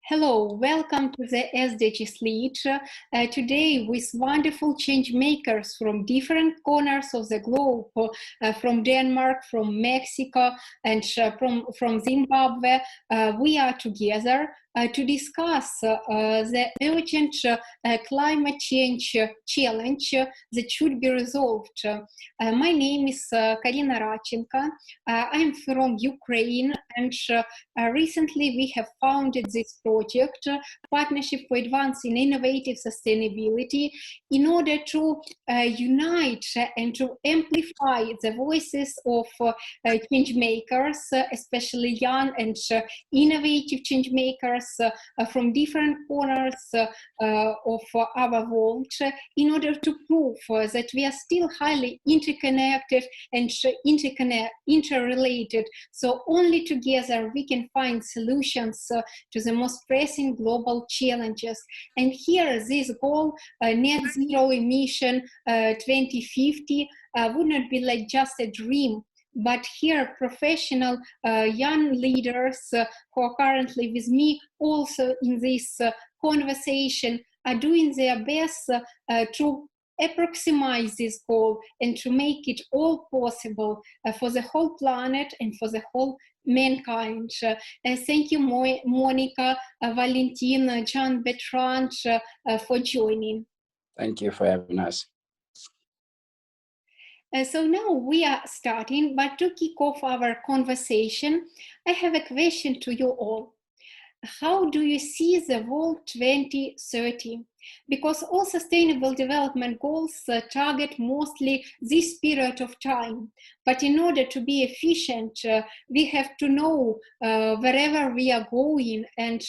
Hello, welcome to the SDGs Lead. Today with wonderful change makers from different corners of the globe, from Denmark, from Mexico, and from Zimbabwe. We are together to discuss the urgent climate change challenge that should be resolved. My name is Karina Radchenko. I'm from Ukraine, and recently we have founded this project, Partnership for Advancing Innovative Sustainability, in order to unite and to amplify the voices of change makers, especially young and innovative change makers from different corners of our world, in order to prove that we are still highly interconnected and interrelated. So only together we can find solutions to the most pressing global challenges. And here this goal, net zero emission 2050, would not be like just a dream, but here professional young leaders who are currently with me also in this conversation are doing their best to approximate this goal and to make it all possible for the whole planet and for the whole mankind. Thank you, Monika, Valentin, Jean-Bertrand, for joining. Thank you for having us. So now we are starting, but to kick off our conversation, I have a question to you all. How do you see the world 2030? Because all sustainable development goals target mostly this period of time. But in order to be efficient, we have to know wherever we are going and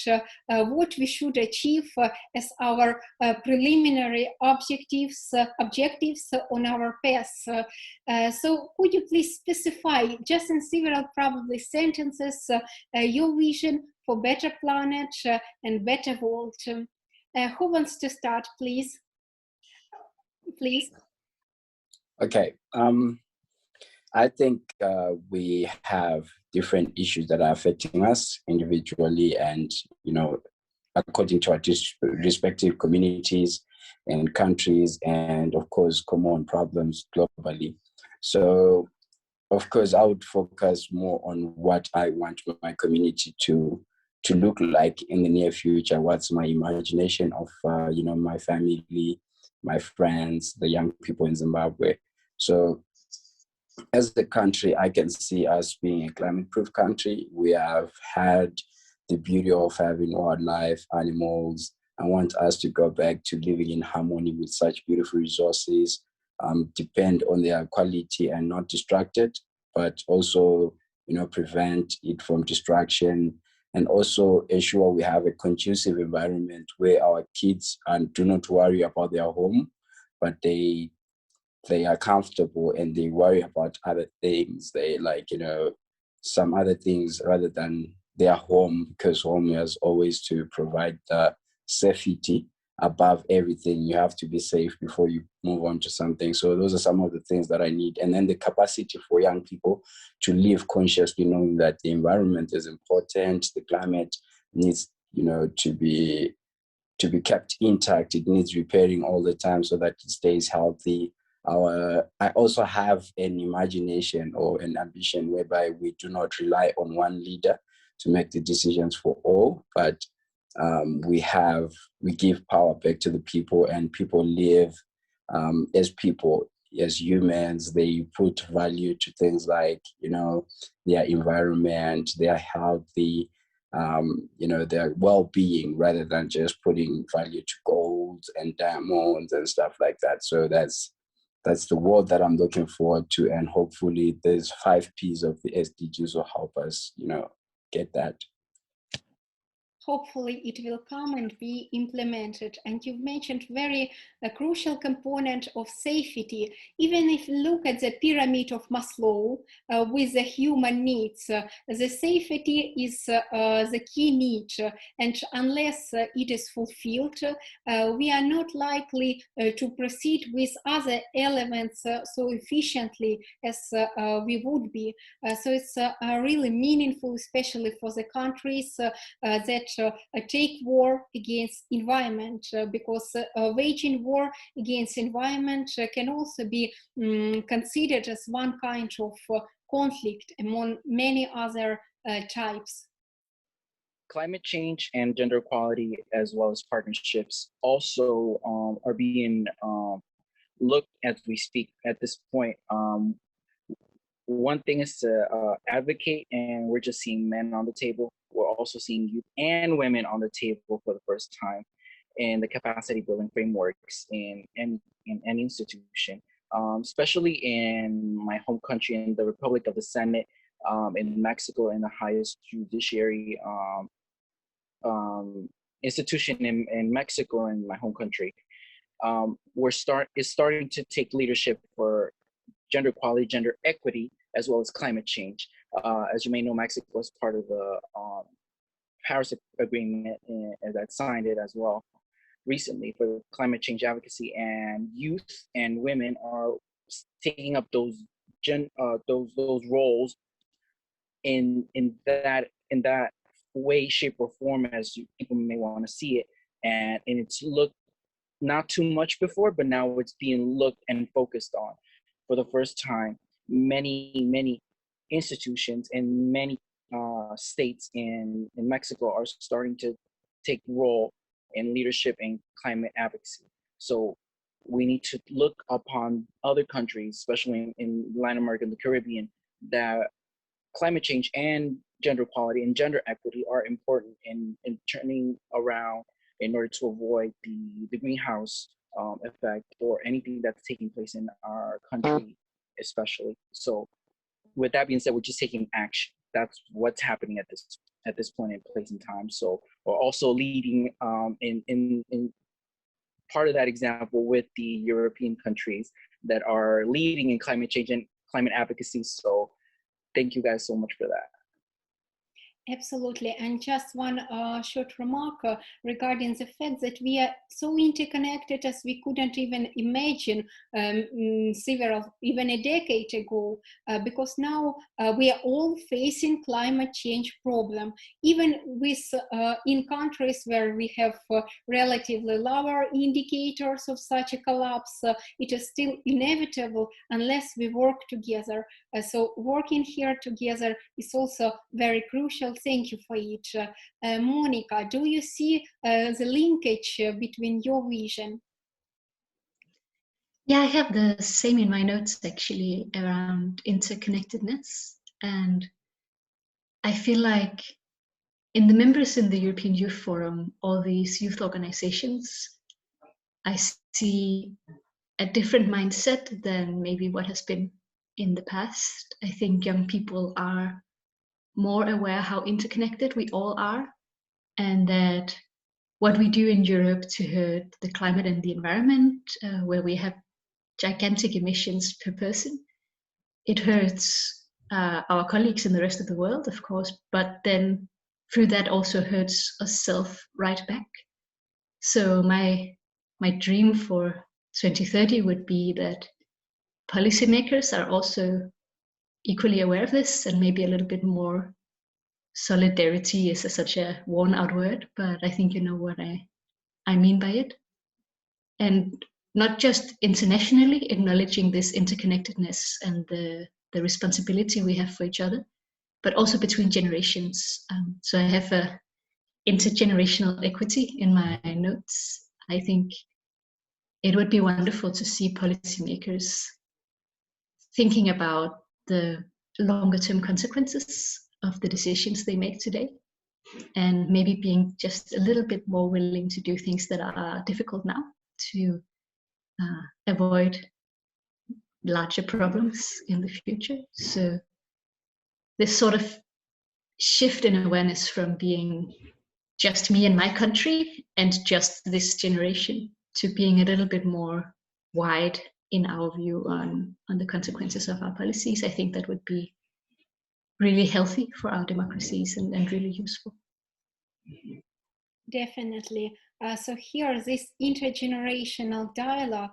what we should achieve as our preliminary objectives on our path. So could you please specify, just in several probably sentences, your vision for better planet and better world? Who wants to start, please? Please. Okay. I think we have different issues that are affecting us individually and, according to our respective communities and countries, and of course, common problems globally. So, of course, I would focus more on what I want my community to look like in the near future. What's my imagination of, my family, my friends, the young people in Zimbabwe. So as a country, I can see us being a climate-proof country. We have had the beauty of having wildlife, animals. I want us to go back to living in harmony with such beautiful resources, depend on their quality and not distracted, but also, prevent it from distraction, and also ensure we have a conducive environment where our kids do not worry about their home, but they are comfortable and they worry about other things. They some other things rather than their home, because home has always to provide the safety above everything. You have to be safe before you move on to something. So those are some of the things that I need. And then the capacity for young people to live consciously, knowing that the environment is important, the climate needs, to be kept intact. It needs repairing all the time so that it stays healthy. I also have an imagination or an ambition whereby we do not rely on one leader to make the decisions for all, but we give power back to the people, and people live as people, as humans. They put value to things like, their environment, their healthy, their well-being, rather than just putting value to gold and diamonds and stuff like that. So that's the world that I'm looking forward to, and hopefully there's 5 P's of the SDGs will help us, get that. Hopefully it will come and be implemented. And you've mentioned a crucial component of safety. Even if you look at the pyramid of Maslow with the human needs, the safety is the key need. And unless it is fulfilled, we are not likely to proceed with other elements so efficiently as we would be. So it's really meaningful, especially for the countries that take war against environment, because waging war against environment can also be considered as one kind of conflict among many other types. Climate change and gender equality, as well as partnerships, also are being looked as we speak at this point. One thing is to advocate, and we're just seeing men on the table. We're also seeing youth and women on the table for the first time in the capacity building frameworks in any institution, especially in my home country, in the Republic of the Senate, in Mexico, in the highest judiciary institution in Mexico, in my home country. Is starting to take leadership for gender equality, gender equity, as well as climate change. As you may know, Mexico is part of the Paris Agreement that signed it as well recently for climate change advocacy, and youth and women are taking up those roles in that way, shape, or form as people may want to see it. And it's looked not too much before, but now it's being looked and focused on for the first time. Many institutions and many states in Mexico are starting to take role in leadership in climate advocacy. So we need to look upon other countries, especially in Latin America and the Caribbean, that climate change and gender equality and gender equity are important in turning around in order to avoid the greenhouse effect or anything that's taking place in our country, especially. So with that being said, we're just taking action. That's what's happening at this point in place in time. So we're also leading in part of that example with the European countries that are leading in climate change and climate advocacy. So thank you guys so much for that. Absolutely. And just one short remark regarding the fact that we are so interconnected as we couldn't even imagine even a decade ago, because now we are all facing climate change problem. Even with in countries where we have relatively lower indicators of such a collapse, it is still inevitable unless we work together. So working here together is also very crucial. Thank you for it. Monika, do you see the linkage between your vision? Yeah, I have the same in my notes actually around interconnectedness. And I feel like in the members in the European Youth Forum, all these youth organizations, I see a different mindset than maybe what has been in the past. I think young people are more aware how interconnected we all are, and that what we do in Europe to hurt the climate and the environment, where we have gigantic emissions per person, it hurts our colleagues in the rest of the world, of course, but then through that also hurts us right back. So my dream for 2030 would be that policymakers are also equally aware of this, and maybe a little bit more. Solidarity is such a worn out word, but I think you know what I mean by it. And not just internationally acknowledging this interconnectedness and the responsibility we have for each other, but also between generations. So I have a intergenerational equity in my notes. I think it would be wonderful to see policymakers thinking about the longer term consequences of the decisions they make today, and maybe being just a little bit more willing to do things that are difficult now to avoid larger problems in the future. So this sort of shift in awareness from being just me and my country and just this generation to being a little bit more wide in our view on the consequences of our policies, I think that would be really healthy for our democracies and really useful. Definitely. So here, this intergenerational dialogue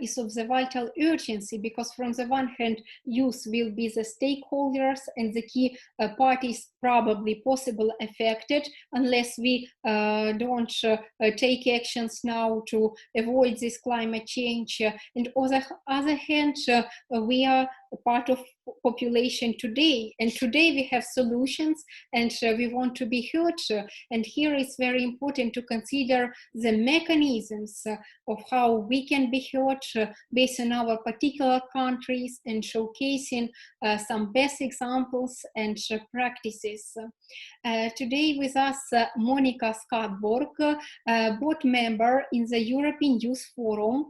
is of the vital urgency, because from the one hand, youth will be the stakeholders and the key parties probably possible affected, unless we don't take actions now to avoid this climate change. And on the other hand, we are a part of population today, and today we have solutions, and we want to be heard. And here it's very important to consider the mechanisms of how we can be heard based on our particular countries, and showcasing some best examples and practices. Today with us, Monika Skadborg, board member in the European Youth Forum,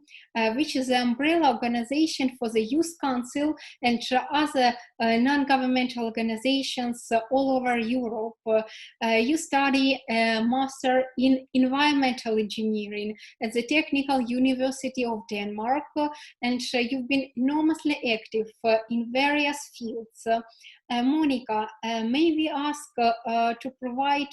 which is the umbrella organization for the Youth Council and other non-governmental organizations all over Europe. You study a master in environmental engineering at the Technical University of Denmark, and you've been enormously active in various fields. Monika, may we ask to provide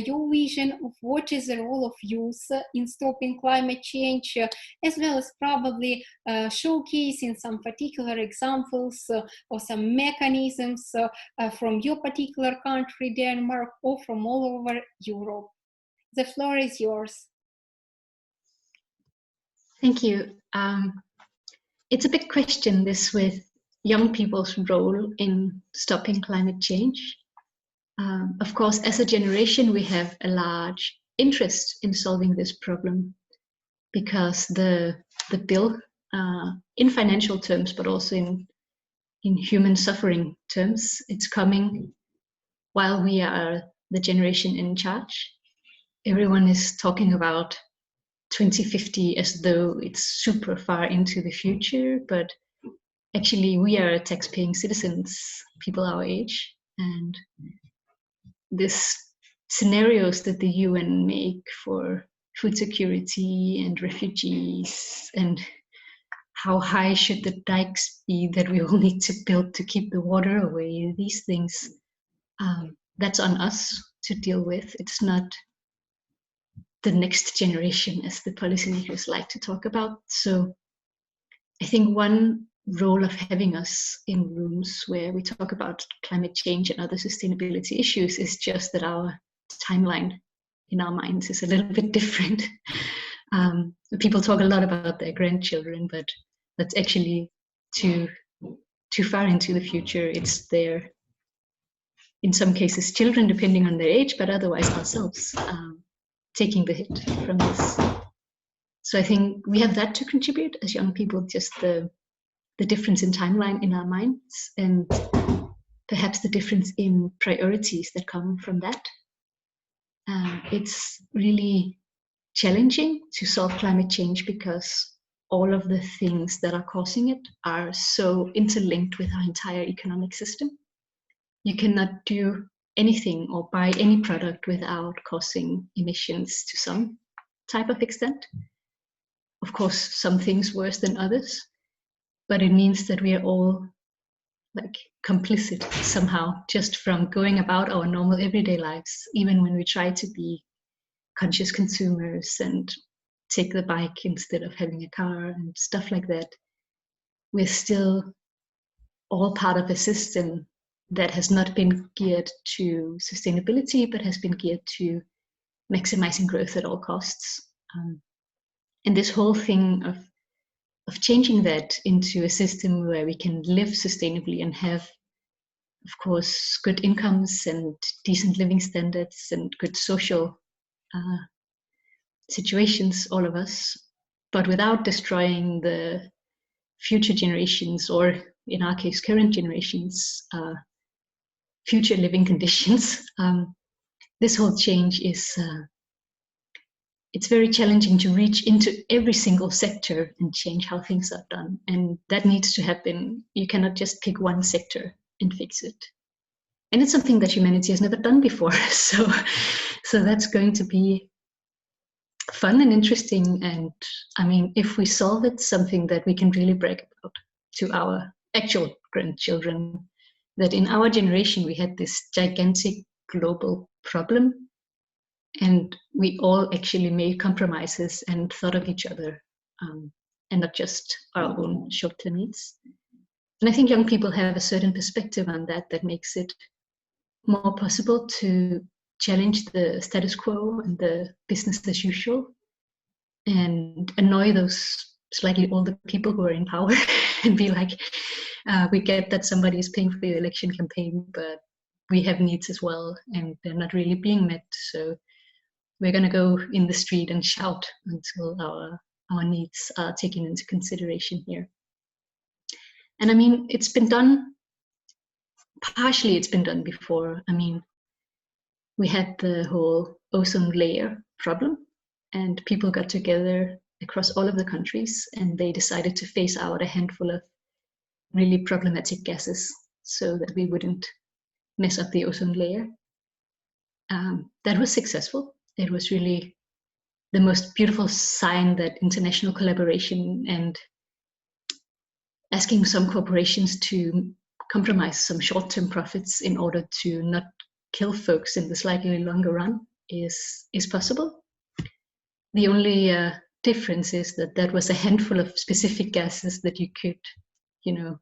your vision of what is the role of youth in stopping climate change, as well as probably showcasing some particular examples or some mechanisms from your particular country, Denmark, or from all over Europe. The floor is yours. Thank you. It's a big question, this, with young people's role in stopping climate change. Of course, as a generation, we have a large interest in solving this problem, because the bill, in financial terms, but also in human suffering terms, it's coming while we are the generation in charge. Everyone is talking about 2050 as though it's super far into the future, but actually we are tax-paying citizens, people our age, and these scenarios that the UN make for food security and refugees, and how high should the dikes be that we all need to build to keep the water away, these things, that's on us to deal with. It's not the next generation, as the policymakers like to talk about. So I think one role of having us in rooms where we talk about climate change and other sustainability issues is just that our timeline in our minds is a little bit different. People talk a lot about their grandchildren, but that's actually too far into the future. It's their, in some cases, children, depending on their age, but otherwise ourselves taking the hit from this. So I think we have that to contribute as young people, just the difference in timeline in our minds, and perhaps the difference in priorities that come from that. It's really challenging to solve climate change because all of the things that are causing it are so interlinked with our entire economic system. You cannot do anything or buy any product without causing emissions to some type of extent. Of course, some things worse than others, but it means that we are all like complicit somehow, just from going about our normal everyday lives, even when we try to be conscious consumers and take the bike instead of having a car and stuff like that. We're still all part of a system that has not been geared to sustainability, but has been geared to maximizing growth at all costs. And this whole thing of changing that into a system where we can live sustainably and have, of course, good incomes and decent living standards and good social situations, all of us, but without destroying the future generations, or in our case, current generations, future living conditions. This whole change is, it's very challenging to reach into every single sector and change how things are done. And that needs to happen. You cannot just pick one sector and fix it. And it's something that humanity has never done before. So that's going to be fun and interesting. And I mean, if we solve it, something that we can really brag about to our actual grandchildren, that in our generation, we had this gigantic global problem And we all actually made compromises and thought of each other, and not just our own short-term needs. And I think young people have a certain perspective on that that makes it more possible to challenge the status quo and the business as usual and annoy those slightly older people who are in power and be like, we get that somebody is paying for the election campaign, but we have needs as well, and they're not really being met. So we're going to go in the street and shout until our needs are taken into consideration here. And I mean, it's been done, partially it's been done before. I mean, we had the whole ozone layer problem, and people got together across all of the countries, and they decided to phase out a handful of really problematic gases so that we wouldn't mess up the ozone layer. That was successful. It was really the most beautiful sign that international collaboration and asking some corporations to compromise some short-term profits in order to not kill folks in the slightly longer run is possible. The only difference is that that was a handful of specific gases that you could, you know,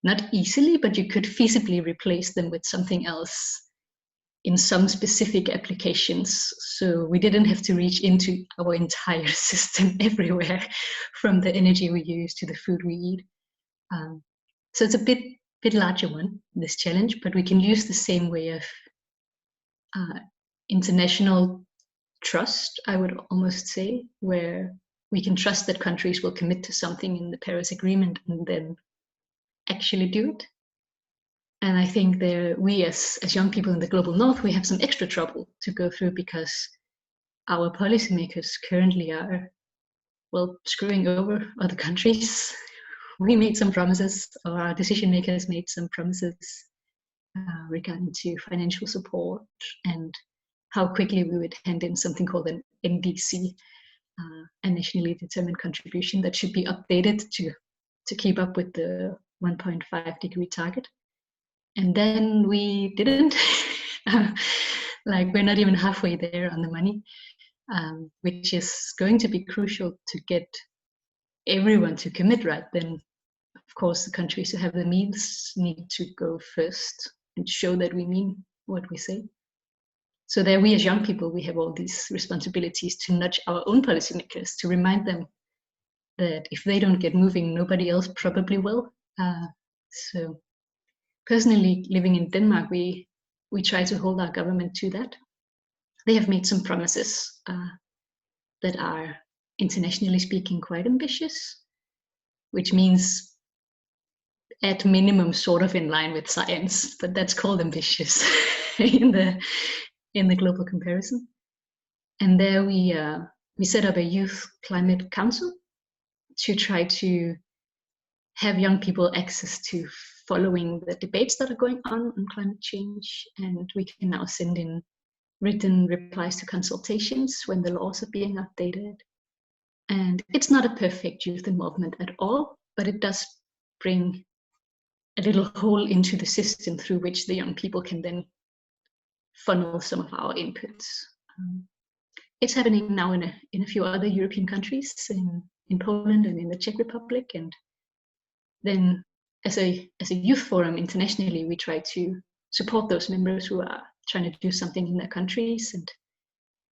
not easily, but you could feasibly replace them with something else in some specific applications. So we didn't have to reach into our entire system everywhere, from the energy we use to the food we eat. So it's a bit larger one, this challenge, but we can use the same way of international trust, I would almost say, where we can trust that countries will commit to something in the Paris Agreement and then actually do it. And I think we as young people in the global north, we have some extra trouble to go through because our policymakers currently are, well, screwing over other countries. We made some promises, or our decision makers made some promises regarding to financial support and how quickly we would hand in something called an NDC, a nationally determined contribution that should be updated to keep up with the 1.5 degree target. And then we didn't. Like, we're not even halfway there on the money, which is going to be crucial to get everyone to commit, right? Then, of course, the countries who have the means need to go first and show that we mean what we say. So there, we as young people, we have all these responsibilities to nudge our own policymakers, to remind them that if they don't get moving, nobody else probably will. So personally, living in Denmark, we try to hold our government to that. They have made some promises that are, internationally speaking, quite ambitious, which means at minimum sort of in line with science, but that's called ambitious in the global comparison. And there we set up a youth climate council to try to have young people access to following the debates that are going on climate change. And we can now send in written replies to consultations when the laws are being updated. And it's not a perfect youth involvement at all, but it does bring a little hole into the system through which the young people can then funnel some of our inputs. It's happening now in a few other European countries, in Poland and in the Czech Republic. And then as a youth forum internationally, we try to support those members who are trying to do something in their countries and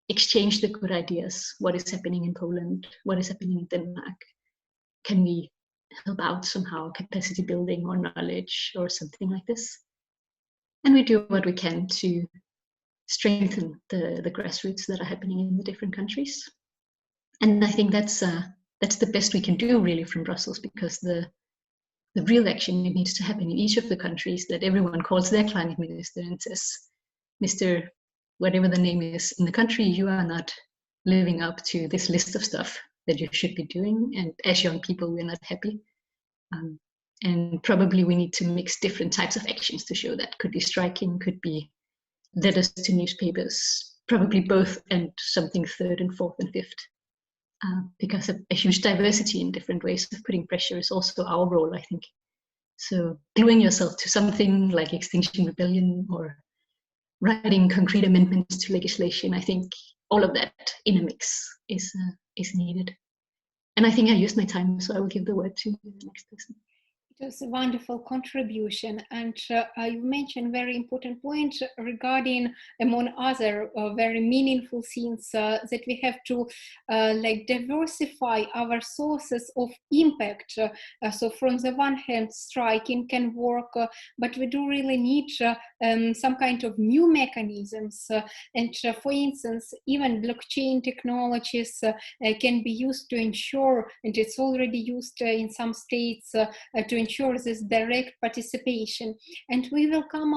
exchange the good ideas. What is happening in Poland? What is happening in Denmark? Can we help out somehow, capacity building or knowledge or something like this? And we do what we can to strengthen the grassroots that are happening in the different countries. And I think that's the best we can do really from Brussels, because the real action needs to happen in each of the countries, that everyone calls their climate minister and says, Mr. whatever the name is in the country, you are not living up to this list of stuff that you should be doing. And as young people, we're not happy. And probably we need to mix different types of actions to show that. Could be striking, could be letters to newspapers, probably both, and something third and fourth and fifth. Because a huge diversity in different ways of putting pressure is also our role, I think. So gluing yourself to something like Extinction Rebellion or writing concrete amendments to legislation, I think all of that in a mix is needed. And I think I used my time, so I will give the word to the next person. It was a wonderful contribution, and you mentioned very important point regarding, among other very meaningful things, that we have to like diversify our sources of impact. So from the one hand, striking can work, but we do really need some kind of new mechanisms. And for instance, even blockchain technologies can be used to ensure, and it's already used in some states, to ensure this direct participation. And we will come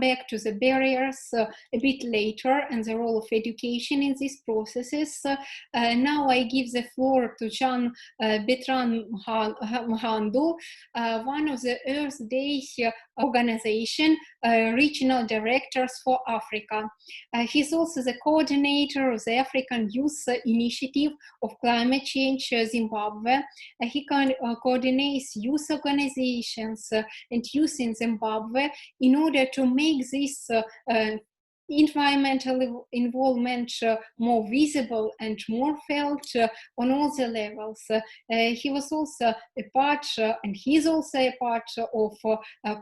back to the barriers a bit later and the role of education in these processes. Now I give the floor to Jean-Bertrand Mhandu, one of the Earth Day organization regional directors for Africa. He's also the coordinator of the African Youth Initiative of Climate Change Zimbabwe. He coordinates youth organizations and youth in Zimbabwe in order to make this environmental involvement more visible and more felt on all the levels. He was also a part, and he's also a part of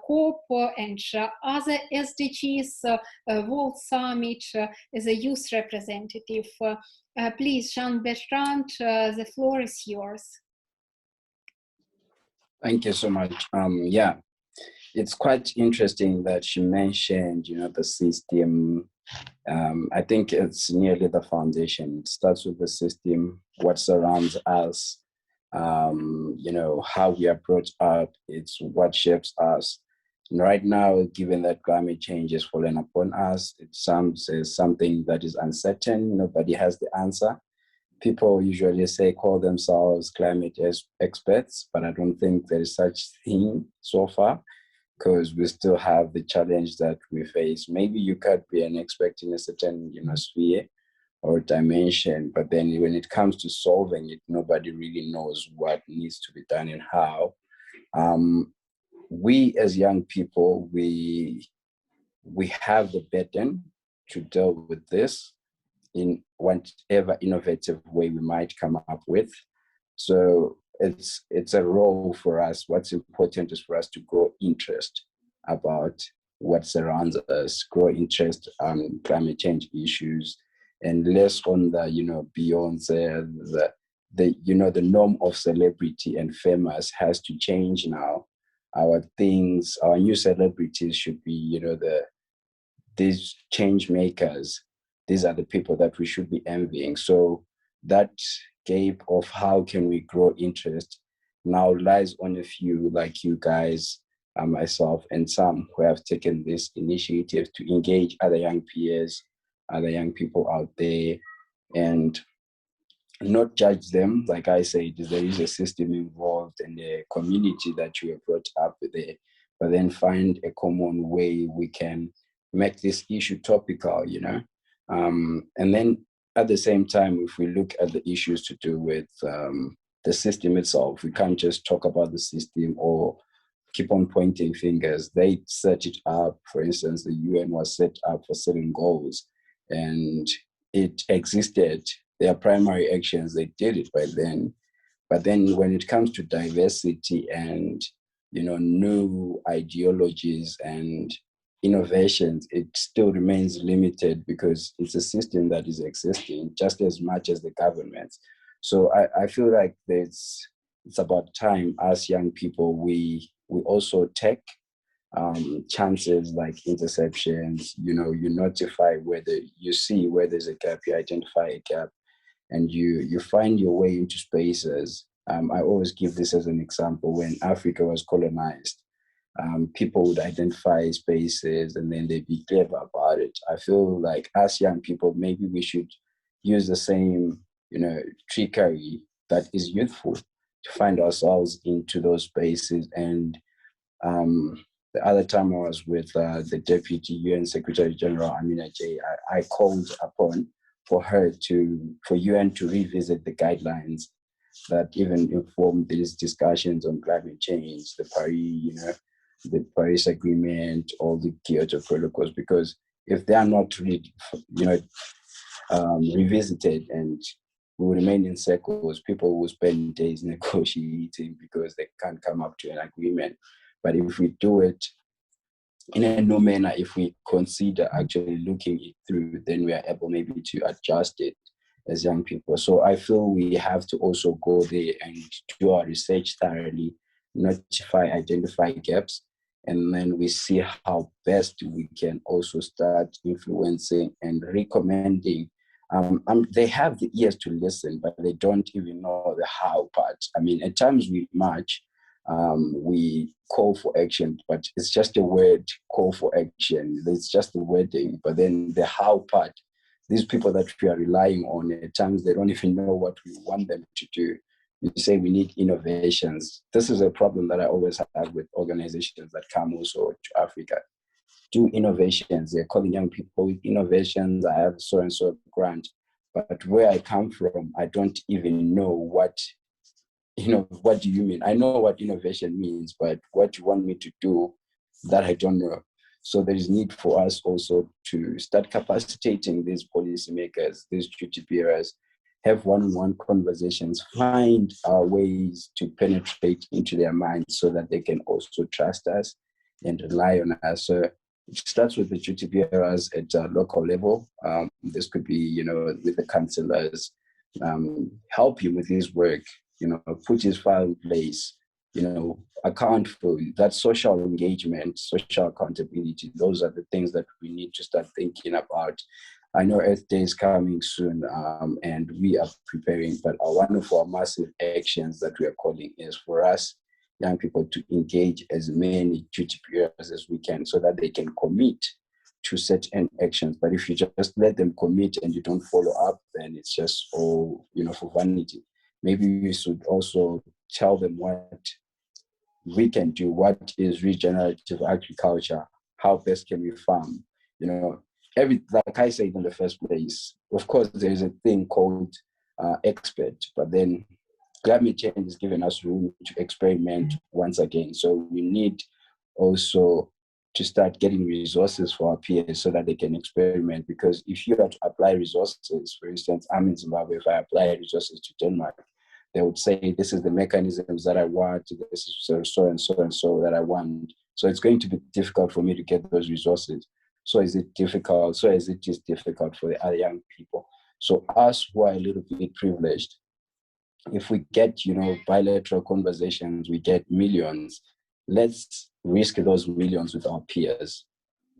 COP and other SDGs World Summit as a youth representative. Please, Jean-Bertrand, the floor is yours. Thank you so much. Yeah, it's quite interesting that you mentioned, the system. I think it's nearly the foundation. It starts with the system, what surrounds us, how we are brought up. It's what shapes us. And right now, given that climate change is falling upon us, it sounds as something that is uncertain. Nobody has the answer. People usually call themselves climate experts, but I don't think there is such thing so far, because we still have the challenge that we face. Maybe you could be an expert in a certain sphere or dimension, but then when it comes to solving it, nobody really knows what needs to be done and how. We as young people, we have the burden to deal with this in whatever innovative way we might come up with. So it's a role for us. What's important is for us to grow interest about what surrounds us, grow interest on climate change issues, and less on the beyond the norm of celebrity and famous has to change now. Our new celebrities should be these change makers. These are the people that we should be envying. So that gap of how can we grow interest now lies on a few like you guys, myself, and some who have taken this initiative to engage other young peers, other young people out there, and not judge them. Like I said, there is a system involved and a community that you have brought up there, but then find a common way we can make this issue topical, and then at the same time, if we look at the issues to do with the system itself, we can't just talk about the system or keep on pointing fingers. They set it up. For instance, the UN was set up for certain goals, and it existed. Their primary actions, they did it by then. But then when it comes to diversity and new ideologies and innovations, it still remains limited because it's a system that is existing just as much as the governments. So I feel like it's about time as young people, we also take chances like interceptions, you notify whether you see where there's a gap, you identify a gap, and you find your way into spaces. I always give this as an example. When Africa was colonized, people would identify spaces and then they'd be clever about it. I feel like as young people, maybe we should use the same, trickery that is youthful to find ourselves into those spaces. And the other time I was with the Deputy UN Secretary General, Amina J, I called upon for UN to revisit the guidelines that even inform these discussions on climate change, the Paris Agreement, all the Kyoto protocols, because if they are not revisited, and we will remain in circles. People will spend days negotiating because they can't come up to an agreement. But if we do it in a new manner, if we consider actually looking it through, then we are able maybe to adjust it as young people. So I feel we have to also go there and do our research thoroughly, identify gaps, and then we see how best we can also start influencing and recommending. They have the ears to listen, but they don't even know the how part. I mean, at times we march, we call for action, but it's just a word, call for action. It's just a wording, but then the how part, these people that we are relying on, at times they don't even know what we want them to do. You say we need innovations. This is a problem that I always have with organizations that come also to Africa. Do innovations. They're calling young people with innovations. I have so and so grant. But where I come from, I don't even know what do you mean? I know what innovation means, but what you want me to do, that I don't know. So there is need for us also to start capacitating these policymakers, these duty bearers, have one-on-one conversations, find ways to penetrate into their minds so that they can also trust us and rely on us. So it starts with the duty bearers at a local level. This could be, with the councillors, help him with his work, put his file in place, account for that social engagement, social accountability. Those are the things that we need to start thinking about. I know Earth Day is coming soon, and we are preparing, but one of our massive actions that we are calling is for us, young people, to engage as many duty bearers as we can so that they can commit to certain actions. But if you just let them commit and you don't follow up, then it's just all, for vanity. Maybe we should also tell them what we can do, what is regenerative agriculture, how best can we farm, like I said in the first place, of course, there's a thing called expert, but then climate change has given us room to experiment once again. So we need also to start getting resources for our peers so that they can experiment. Because if you have to apply resources, for instance, I'm in Zimbabwe, if I apply resources to Denmark, they would say, this is the mechanisms that I want, this is so and so and so that I want. So it's going to be difficult for me to get those resources. So is it difficult? So is it just difficult for the other young people? So us who are a little bit privileged, if we get, bilateral conversations, we get millions, let's risk those millions with our peers,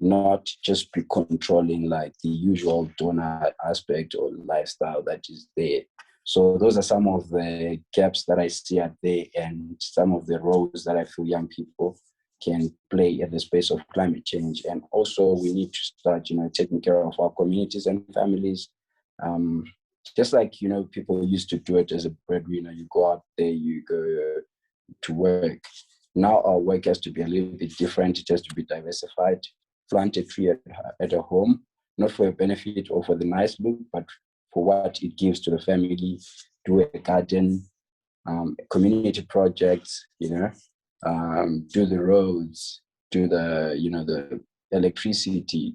not just be controlling like the usual donor aspect or lifestyle that is there. So those are some of the gaps that I see out there and some of the roles that I feel young people can play at the space of climate change. And also we need to start, taking care of our communities and families. Just like, people used to do it as a breadwinner, you go out there, you go to work. Now our work has to be a little bit different. It has to be diversified. Plant a tree at a home, not for a benefit or for the nice look, but for what it gives to the family. Do a garden, community projects, do the roads, do the electricity,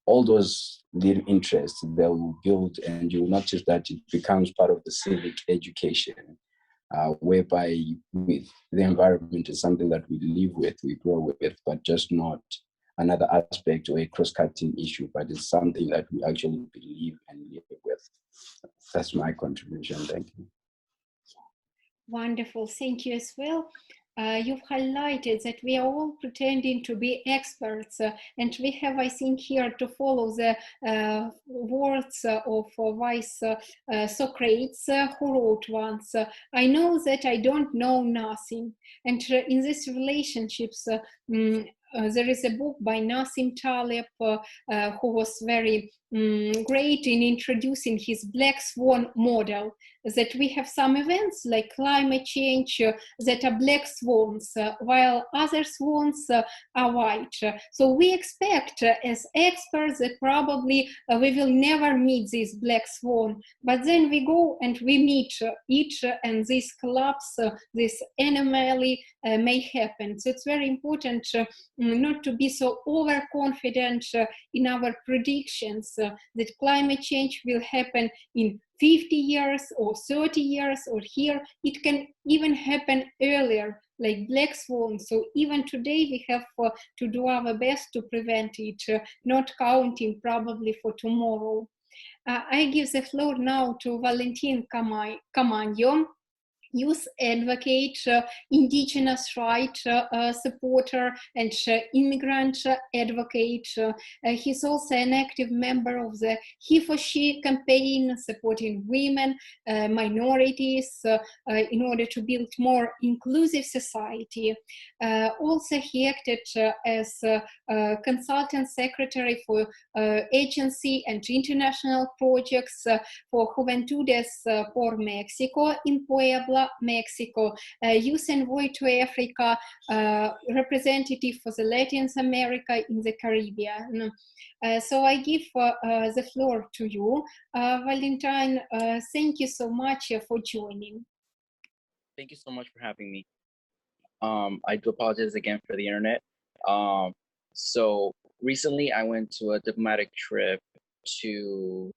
all those little interests they will build, and you'll notice that it becomes part of the civic education, whereby with the environment is something that we live with, we grow with, but just not another aspect or a cross-cutting issue, but it's something that we actually believe and live with. That's my contribution. Thank you. Wonderful. Thank you as well. You've highlighted that we are all pretending to be experts, and we have, I think, here to follow the words of Vice Socrates, who wrote once, I know that I don't know nothing. And in these relationships, there is a book by Nassim Taleb, who was very great in introducing his black swan model, that we have some events like climate change that are black swans, while other swans are white. So we expect as experts that probably we will never meet this black swan, but then we go and we meet each, and this collapse, this anomaly may happen. So it's very important not to be so overconfident in our predictions, that climate change will happen in 50 years or 30 years, or here it can even happen earlier, like black swan. So even today we have to do our best to prevent it, not counting probably for tomorrow. I give the floor now to Valentin Camaño, youth advocate, indigenous rights supporter, and immigrant advocate. He's also an active member of the He for She campaign, supporting women, minorities, in order to build more inclusive society. Also, he acted as consultant secretary for agency and international projects for Juventudes por México in Puebla, Mexico, Youth Envoy to Africa, representative for the Latin America in the Caribbean. So I give the floor to you. Valentin, thank you so much for joining. Thank you so much for having me. I do apologize again for the internet. So recently I went to a diplomatic trip to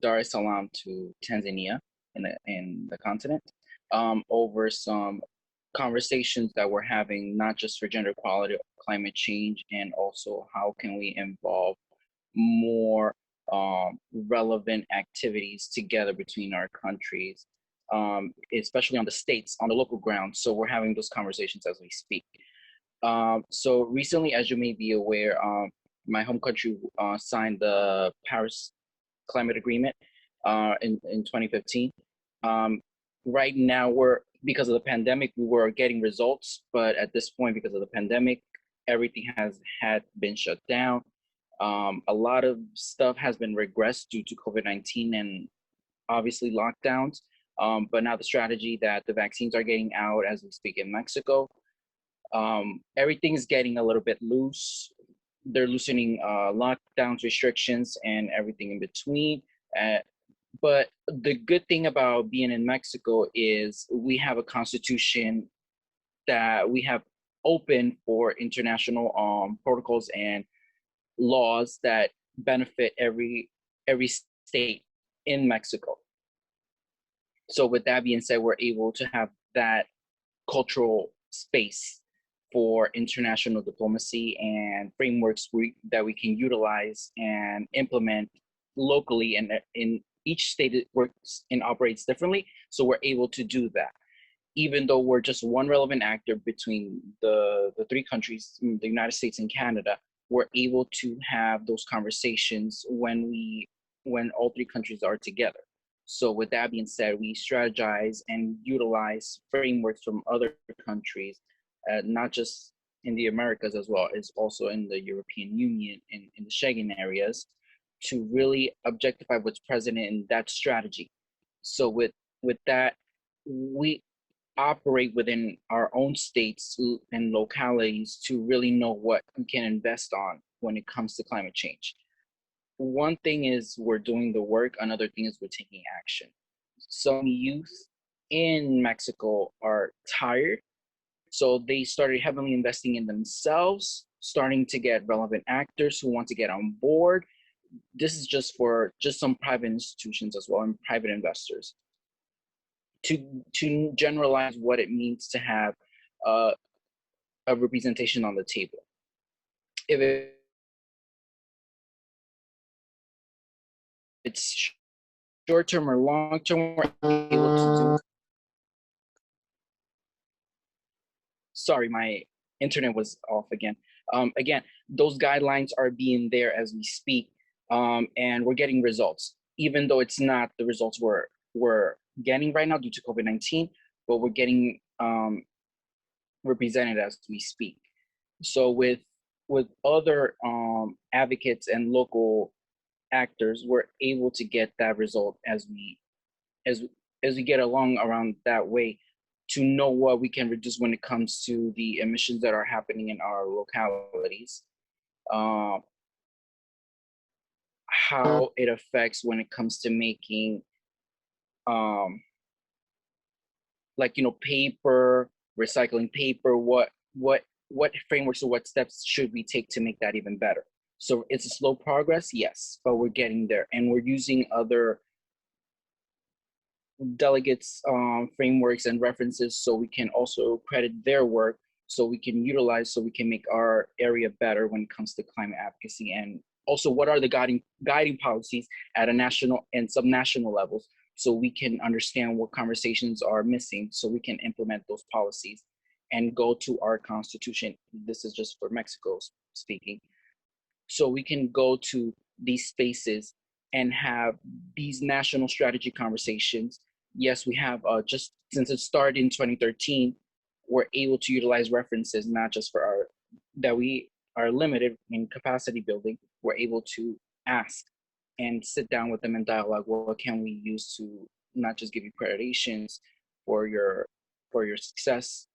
Dar es Salaam to Tanzania in the continent, over some conversations that we're having, not just for gender equality, climate change, and also how can we involve more relevant activities together between our countries, especially on the states, on the local ground. So we're having those conversations as we speak. So recently, as you may be aware, my home country signed the Paris Climate Agreement in 2015. Right now, because of the pandemic, we were getting results, but at this point, because of the pandemic, everything had been shut down. A lot of stuff has been regressed due to COVID-19 and obviously lockdowns. But now the strategy that the vaccines are getting out as we speak in Mexico, everything's getting a little bit loose. They're loosening lockdowns, restrictions, and everything in between. But the good thing about being in Mexico is we have a constitution that we have open for international protocols and laws that benefit every state in Mexico. So with that being said, we're able to have that cultural space for international diplomacy and frameworks that we can utilize and implement locally, and in each state it works and operates differently. So we're able to do that. Even though we're just one relevant actor between the three countries, the United States and Canada, we're able to have those conversations when all three countries are together. So with that being said, we strategize and utilize frameworks from other countries, not just in the Americas as well as also in the European Union, in the Schengen areas, to really objectify what's present in that strategy. So with that, we operate within our own states and localities to really know what we can invest on when it comes to climate change. One thing is we're doing the work, another thing is we're taking action. Some youth in Mexico are tired, so they started heavily investing in themselves, starting to get relevant actors who want to get on board. This is just for some private institutions as well and private investors to generalize what it means to have a representation on the table. If it's short-term or long-term, we're able to do. Sorry, my internet was off again. Again, those guidelines are being there as we speak, and we're getting results, even though it's not the results we're getting right now due to COVID-19, but we're getting represented as we speak. So with other advocates and local actors, we're able to get that result as we get along around that way, to know what we can reduce when it comes to the emissions that are happening in our localities, how it affects when it comes to making paper, recycling paper, what frameworks or what steps should we take to make that even better? So it's a slow progress, yes, but we're getting there, and we're using other delegates frameworks and references so we can also credit their work, so we can utilize, so we can make our area better when it comes to climate advocacy. And also, what are the guiding policies at a national and subnational levels, so we can understand what conversations are missing, so we can implement those policies and go to our constitution. This is just for Mexico speaking. So we can go to these spaces and have these national strategy conversations. Yes, we have just since it started in 2013, we're able to utilize references, not just for our, that we are limited in capacity building. We're able to ask and sit down with them and dialogue. What can we use to not just give you accreditations for your success,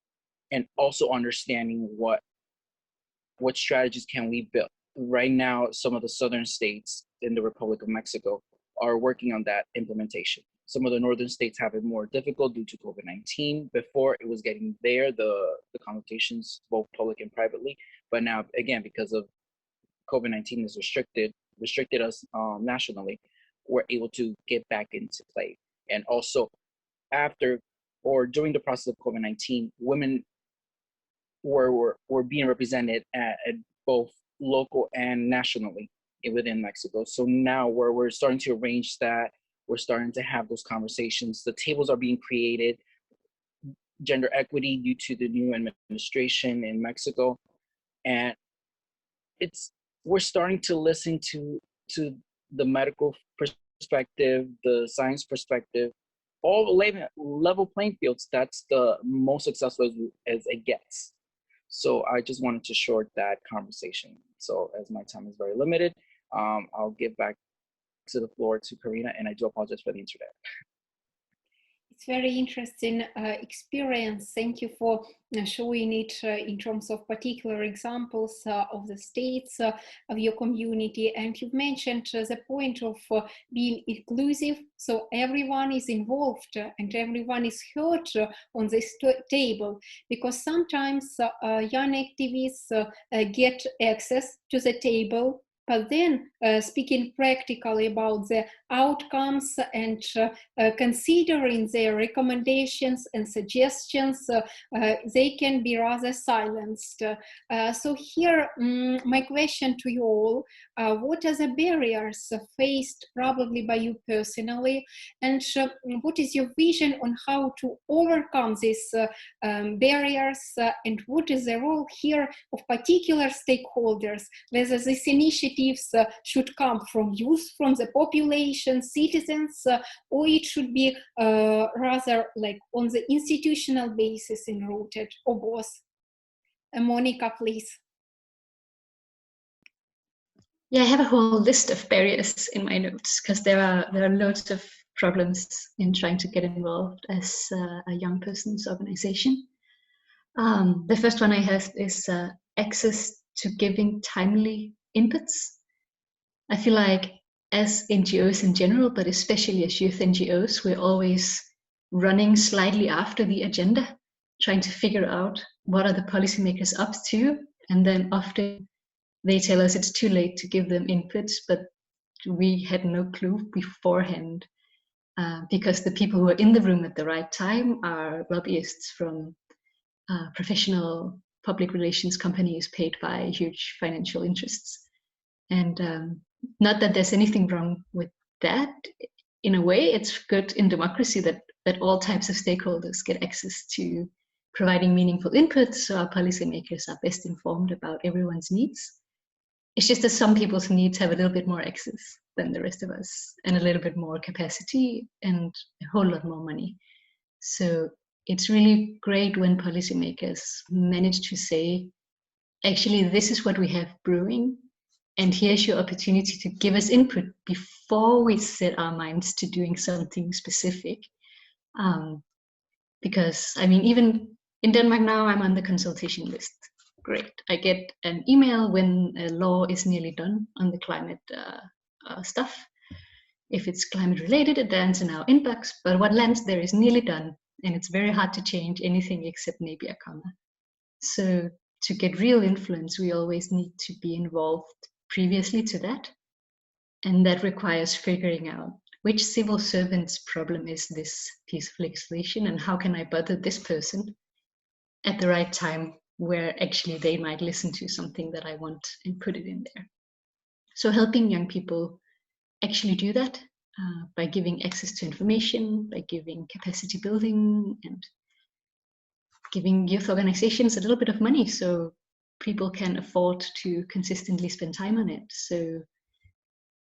and also understanding what strategies can we build. Right now, some of the southern states in the Republic of Mexico are working on that implementation. Some of the northern states have it more difficult due to COVID-19. Before, it was getting there, the consultations, both public and privately. But now, again, because of COVID-19 has restricted us nationally, we're able to get back into play. And also, after or during the process of COVID-19, women were being represented at both local and nationally within Mexico. So now we're starting to arrange that. We're starting to have those conversations. The tables are being created, gender equity due to the new administration in Mexico. And we're starting to listen to the medical perspective, the science perspective, all level playing fields. That's the most successful as it gets. So I just wanted to short that conversation. So as my time is very limited, I'll give back to the floor to Karina, and I do apologize for the internet. It's very interesting experience. Thank you for showing it in terms of particular examples of the states of your community. And you've mentioned the point of being inclusive, so everyone is involved and everyone is heard on this table, because sometimes young activists get access to the table, but then speaking practically about the outcomes and considering their recommendations and suggestions, they can be rather silenced. So here, my question to you all, what are the barriers faced probably by you personally, and what is your vision on how to overcome these barriers, and what is the role here of particular stakeholders, whether these initiatives should come from youth, from the population, citizens, or it should be rather like on the institutional basis enrooted, or both? Monika, please. Yeah, I have a whole list of barriers in my notes, because there are loads of problems in trying to get involved as a young person's organization. The first one I have is access to giving timely inputs. I feel like as NGOs in general, but especially as youth NGOs, we're always running slightly after the agenda, trying to figure out what are the policymakers up to, and then often they tell us it's too late to give them inputs, but we had no clue beforehand, because the people who are in the room at the right time are lobbyists from professional public relations companies paid by huge financial interests. And not that there's anything wrong with that. In a way, it's good in democracy that all types of stakeholders get access to providing meaningful input, so our policymakers are best informed about everyone's needs. It's just that some people's needs have a little bit more access than the rest of us, and a little bit more capacity, and a whole lot more money. So it's really great when policymakers manage to say, actually, this is what we have brewing, and here's your opportunity to give us input before we set our minds to doing something specific. Because, I mean, even in Denmark now, I'm on the consultation list. Great. I get an email when a law is nearly done on the climate stuff. If it's climate related, it lands in our inbox, but what lands there is nearly done, and it's very hard to change anything except maybe a comma. So to get real influence, we always need to be involved previously to that. And that requires figuring out which civil servant's problem is this piece of legislation, and how can I bother this person at the right time where actually they might listen to something that I want and put it in there. So helping young people actually do that by giving access to information, by giving capacity building, and giving youth organizations a little bit of money so people can afford to consistently spend time on it. So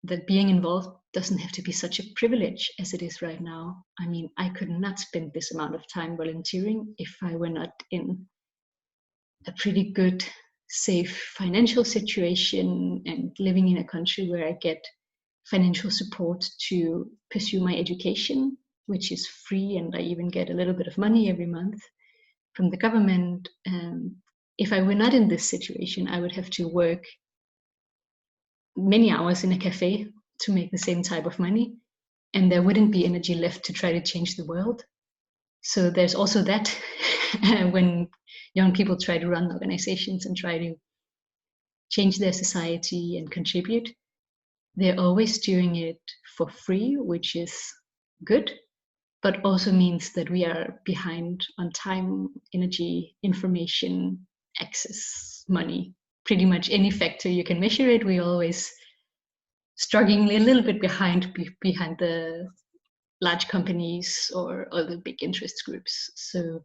that being involved doesn't have to be such a privilege as it is right now. I mean, I could not spend this amount of time volunteering if I were not in a pretty good, safe financial situation and living in a country where I get financial support to pursue my education, which is free, and I even get a little bit of money every month from the government. If I were not in this situation, I would have to work many hours in a cafe to make the same type of money, and there wouldn't be energy left to try to change the world. So there's also that when young people try to run organizations and try to change their society and contribute, they're always doing it for free, which is good, but also means that we are behind on time, energy, information, access, money. Pretty much any factor you can measure it, we always struggling a little bit behind the large companies or other big interest groups. So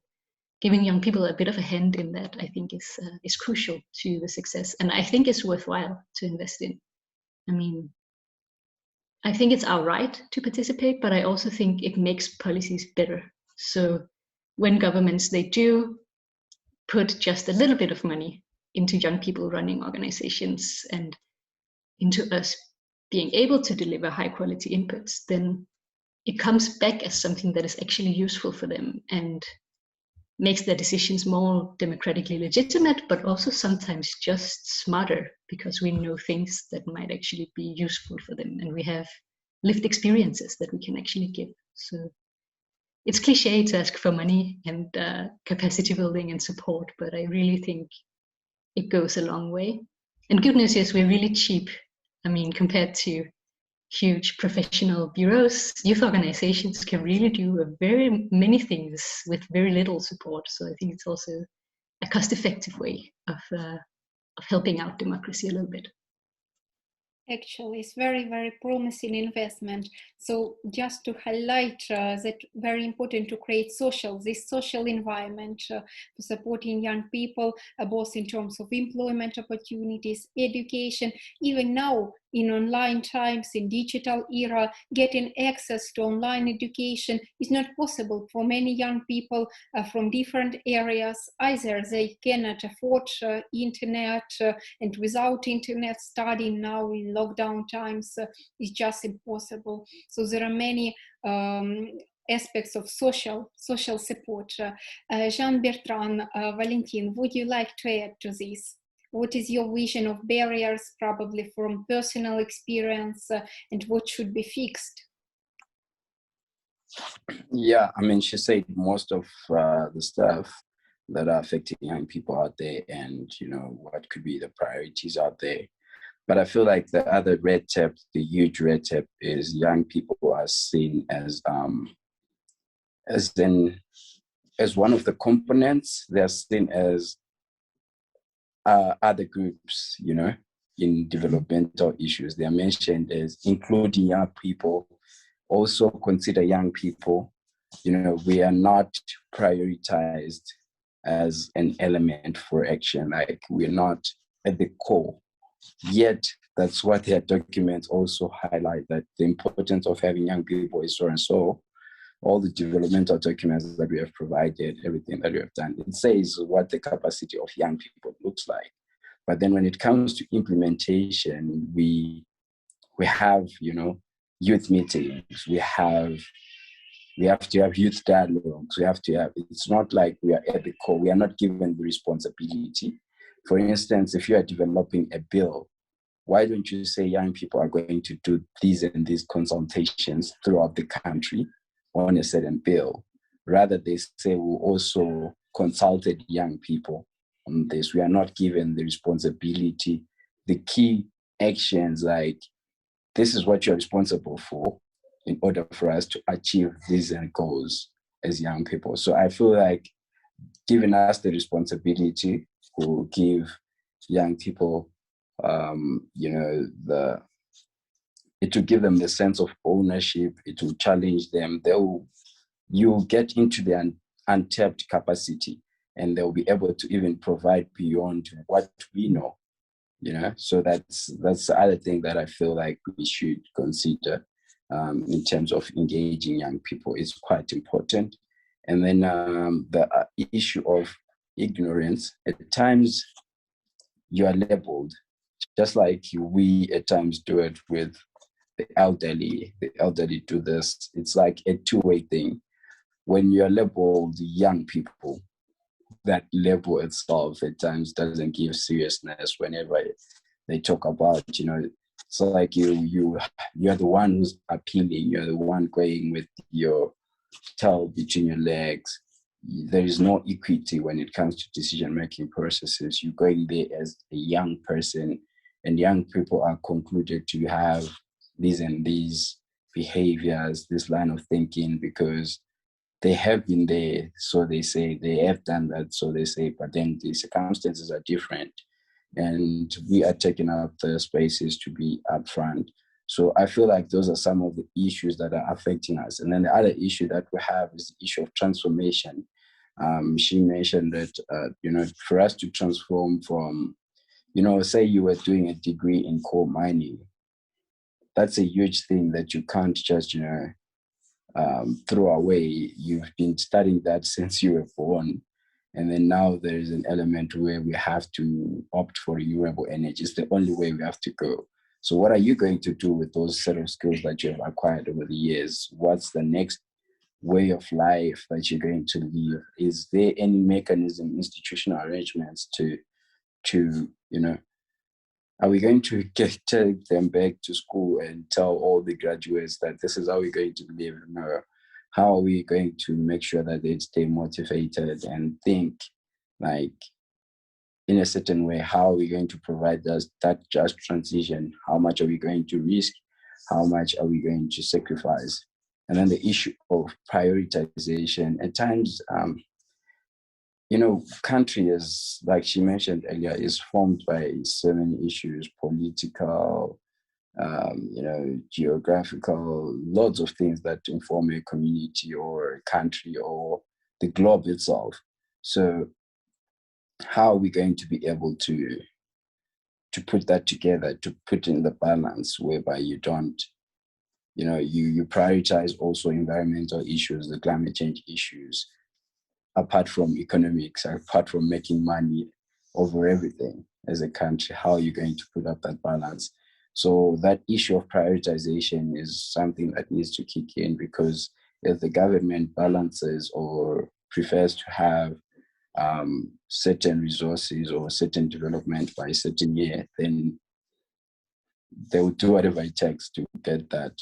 giving young people a bit of a hand in that, I think, is crucial to the success, and I think it's worthwhile to invest in. I mean, I think it's our right to participate, but I also think it makes policies better. So when governments, they do put just a little bit of money into young people running organizations and into us being able to deliver high quality inputs, then it comes back as something that is actually useful for them and makes their decisions more democratically legitimate, but also sometimes just smarter, because we know things that might actually be useful for them, and we have lived experiences that we can actually give. So it's cliche to ask for money and capacity building and support, but I really think it goes a long way. And good news is we're really cheap. I mean, compared to huge professional bureaus, youth organizations can really do very many things with very little support. So I think it's also a cost-effective way of helping out democracy a little bit. Actually, it's very, very promising investment. So just to highlight that very important to create this social environment for supporting young people, both in terms of employment opportunities, education, even now in online times, in digital era, getting access to online education is not possible for many young people from different areas. Either they cannot afford internet, and without internet, studying now in lockdown times is just impossible. So there are many aspects of social support. Jean-Bertrand, Valentin, would you like to add to this? What is your vision of barriers, probably from personal experience, and what should be fixed? Yeah, I mean, she said most of the stuff that are affecting young people out there, and what could be the priorities out there. But I feel like the other red tape, the huge red tape, is young people are seen as one of the components. They're seen as other groups, in developmental issues. They are mentioned as including young people. Also consider young people. We are not prioritized as an element for action. Like, we're not at the core. Yet, that's what their documents also highlight, that the importance of having young people is so and so. All the developmental documents that we have provided, everything that we have done, it says what the capacity of young people looks like. But then when it comes to implementation, we have, youth meetings, we have to have youth dialogues, it's not like we are at the core, we are not given the responsibility. For instance, if you are developing a bill, why don't you say young people are going to do these and these consultations throughout the country on a certain bill? Rather, they say we also consulted young people on this. We are not given the responsibility, the key actions like, this is what you're responsible for in order for us to achieve these end goals as young people. So I feel like giving us the responsibility will give young people, it will give them the sense of ownership. It will challenge them. You'll get into the untapped capacity, and they'll be able to even provide beyond what we know. So that's the other thing that I feel like we should consider in terms of engaging young people. Is quite important. And then the issue of ignorance. At times, you are labeled, just like we at times do it with the elderly. The elderly do this. It's like a two-way thing. When you're labeled young people, that label itself at times doesn't give seriousness whenever they talk about, it's like you're the one who's appealing, you're the one going with your tail between your legs. There is no equity when it comes to decision-making processes. You're going there as a young person, and young people are concluded to have these and these behaviors, this line of thinking, because they have been there, so they say, they have done that, so they say, but then the circumstances are different, and we are taking up the spaces to be upfront. So I feel like those are some of the issues that are affecting us. And then the other issue that we have is the issue of transformation. She mentioned that, for us to transform from, say you were doing a degree in coal mining, that's a huge thing that you can't just, throw away. You've been studying that since you were born. And then now there is an element where we have to opt for renewable energy. It's the only way we have to go. So what are you going to do with those set of skills that you have acquired over the years? What's the next way of life that you're going to live? Is there any mechanism, institutional arrangements to are we going to take them back to school and tell all the graduates that this is how we're going to live? No. How are we going to make sure that they stay motivated and think like in a certain way? How are we going to provide that just transition? How much are we going to risk? How much are we going to sacrifice? And then the issue of prioritization. At times, country is, like she mentioned earlier, is formed by so many issues: political, geographical, lots of things that inform a community or a country or the globe itself. So how are we going to be able to put that together, to put in the balance whereby you don't, you prioritize also environmental issues, the climate change issues, apart from economics, apart from making money over everything as a country? How are you going to put up that balance? So that issue of prioritization is something that needs to kick in, because if the government balances or prefers to have certain resources or certain development by a certain year, then they will do whatever it takes to get that,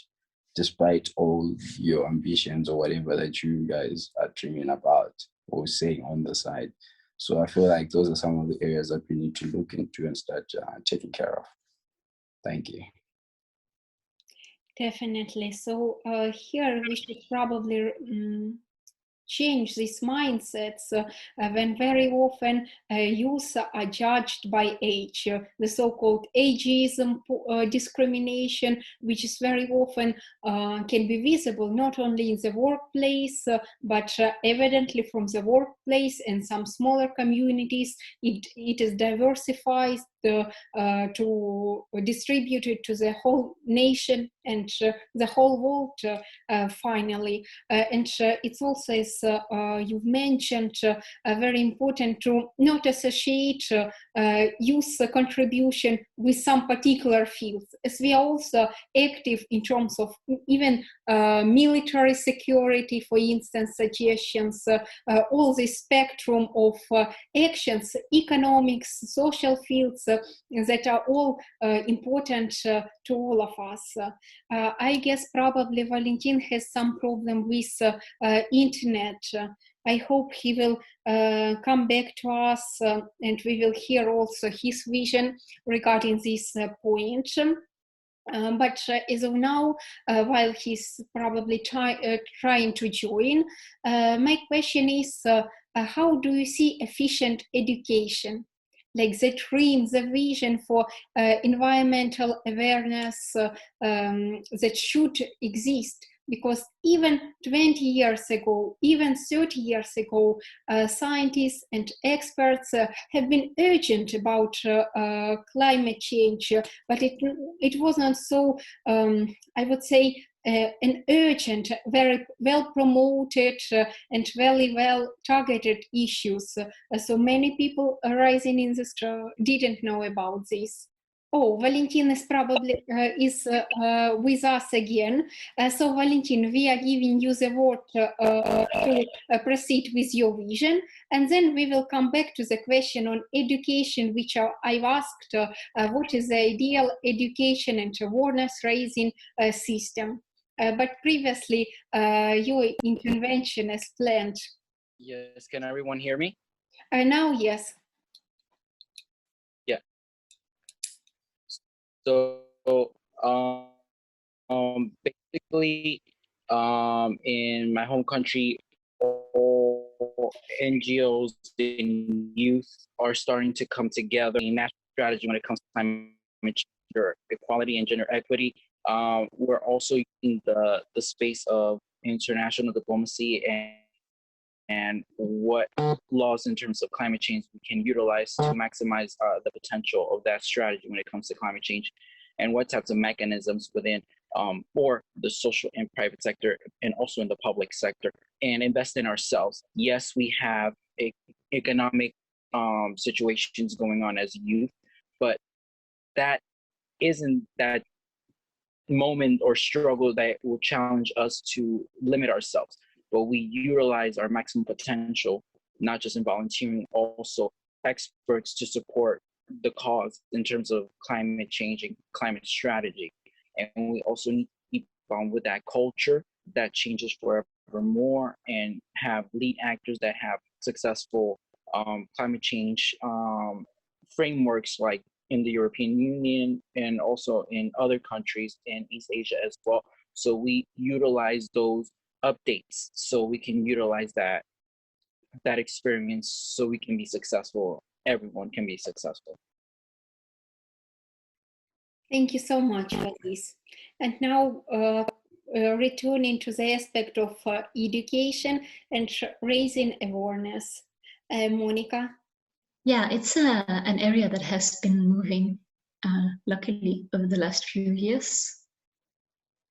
despite all your ambitions or whatever that you guys are dreaming about or saying on the side. So I feel like those are some of the areas that we need to look into and start taking care of. Thank you. Definitely. So here we should probably change these mindsets when very often youth are judged by age, the so-called ageism discrimination, which is very often can be visible not only in the workplace, but evidently from the workplace and some smaller communities. It is diversified to distribute it to the whole nation and the whole world finally. And it's also, as you've mentioned, very important to not associate youth contribution with some particular fields, as we are also active in terms of even military security, for instance, suggestions, all the spectrum of actions, economics, social fields that are all important to all of us. I guess probably Valentin has some problem with internet. I hope he will come back to us and we will hear also his vision regarding this point. But as of now, while he's probably trying to join, my question is, how do you see efficient education? Like the dream, the vision for environmental awareness that should exist. Because even 20 years ago, even 30 years ago, scientists and experts have been urgent about climate change, but it wasn't so, I would say, an urgent, very well promoted and very well targeted issues. So many people rising in this didn't know about this. Oh, Valentin is probably with us again. So Valentin, we are giving you the word to proceed with your vision, and then we will come back to the question on education, which I've asked, what is the ideal education and awareness raising system? But previously, your intervention is planned. Yes, can everyone hear me? Now, yes. So basically, in my home country, all NGOs and youth are starting to come together in national strategy when it comes to climate change, equality, and gender equity. We're also using the space of international diplomacy and what laws in terms of climate change we can utilize to maximize the potential of that strategy when it comes to climate change, and what types of mechanisms within or the social and private sector and also in the public sector, and invest in ourselves. Yes, we have economic situations going on as youth, but that isn't that moment or struggle that will challenge us to limit ourselves. But we utilize our maximum potential, not just in volunteering, also experts to support the cause in terms of climate change and climate strategy. And we also need to keep on with that culture that changes forever more and have lead actors that have successful climate change frameworks, like in the European Union and also in other countries in East Asia as well. So we utilize those updates so we can utilize that experience so we can be successful. Everyone can be successful. Thank you so much for this. And now returning to the aspect of education and raising awareness. Monika? Yeah, it's an area that has been moving, luckily, over the last few years.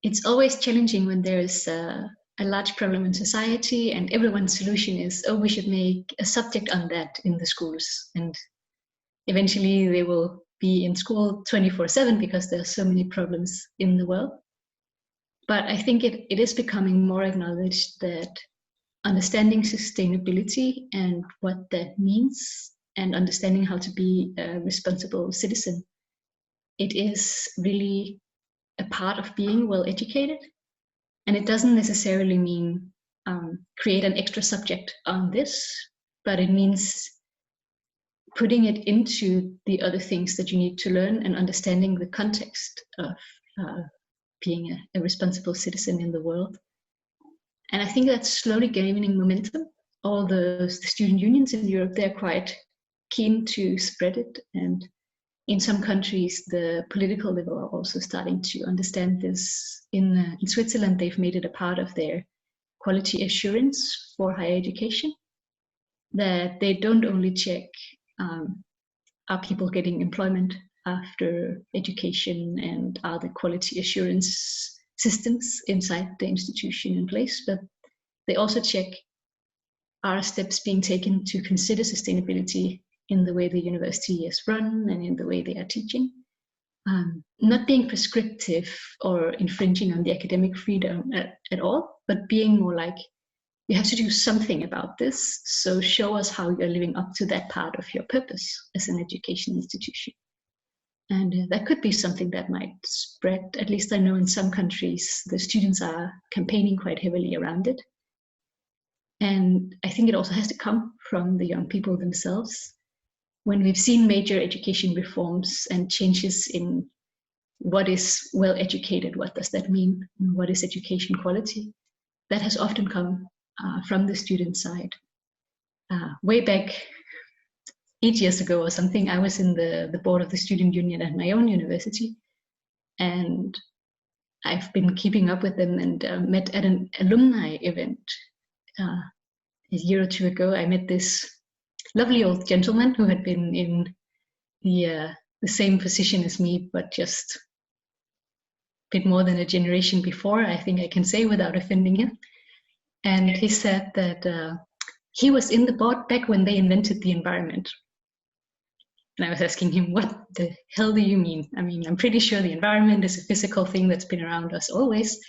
It's always challenging when there's a large problem in society and everyone's solution is, oh, we should make a subject on that in the schools. And eventually they will be in school 24/7 because there are so many problems in the world. But I think it is becoming more acknowledged that understanding sustainability and what that means and understanding how to be a responsible citizen, it is really a part of being well educated. And it doesn't necessarily mean create an extra subject on this, but it means putting it into the other things that you need to learn and understanding the context of being a responsible citizen in the world. And I think that's slowly gaining momentum. All the student unions in Europe, they're quite keen to spread it. And in some countries, the political level are also starting to understand this. In Switzerland, they've made it a part of their quality assurance for higher education, that they don't only check are people getting employment after education and are the quality assurance systems inside the institution in place, but they also check are steps being taken to consider sustainability in the way the university is run and in the way they are teaching. Not being prescriptive or infringing on the academic freedom at all, but being more like, you have to do something about this, so show us how you're living up to that part of your purpose as an education institution. And that could be something that might spread. At least I know in some countries, the students are campaigning quite heavily around it. And I think it also has to come from the young people themselves. When we've seen major education reforms and changes in what is well-educated, what does that mean? And what is education quality? That has often come from the student side. Way back 8 years ago or something, I was in the board of the student union at my own university. And I've been keeping up with them and met at an alumni event a year or two ago. I met this lovely old gentleman who had been in the same position as me, but just a bit more than a generation before, I think I can say without offending him. And he said that he was in the board back when they invented the environment. And I was asking him, what the hell do you mean? I mean, I'm pretty sure the environment is a physical thing that's been around us always.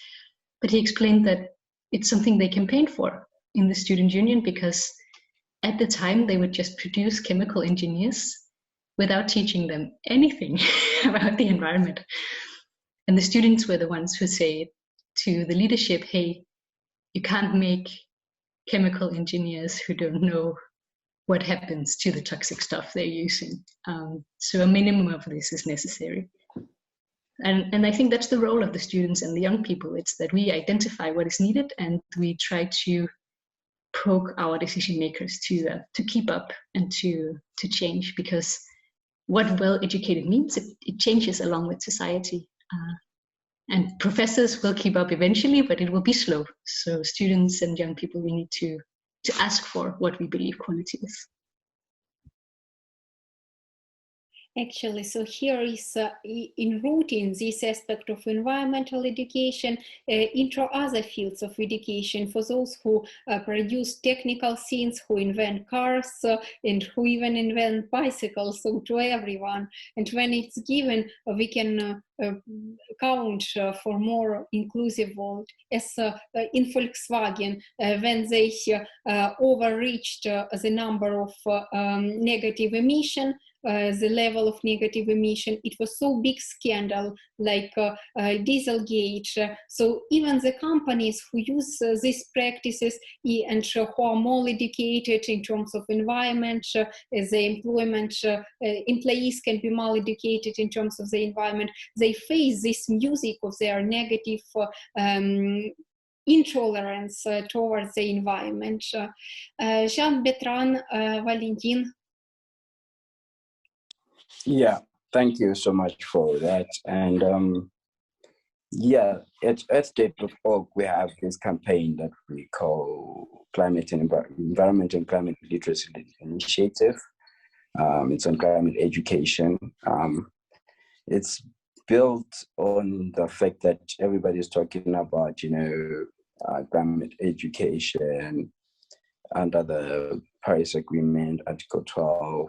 But he explained that it's something they campaigned for in the student union, because at the time they would just produce chemical engineers without teaching them anything about the environment. And the students were the ones who say to the leadership, hey, you can't make chemical engineers who don't know what happens to the toxic stuff they're using. So a minimum of this is necessary. And I think that's the role of the students and the young people. It's that we identify what is needed and we try to poke our decision makers to keep up and to change, because what well-educated means, it changes along with society. And professors will keep up eventually, but it will be slow. So students and young people, we need to ask for what we believe quality is. Actually, so here is enrooting this aspect of environmental education into other fields of education for those who produce technical things, who invent cars, and who even invent bicycles, so to everyone. And when it's given, we can count for more inclusive world, as in Volkswagen, when they overreached the number of negative emission, the level of negative emission, it was so big scandal, like Dieselgate. So even the companies who use these practices and who are more educated in terms of environment, the employment, employees can be more educated in terms of the environment. They face this music of their negative intolerance towards the environment. Jean-Bertrand, Valentin. Yeah, thank you so much for that. And yeah, at SDGs.org, we have this campaign that we call Climate and Environment and Climate Literacy Initiative. It's on climate education. It's built on the fact that everybody is talking about, climate education under the PAIS Agreement, Article 12.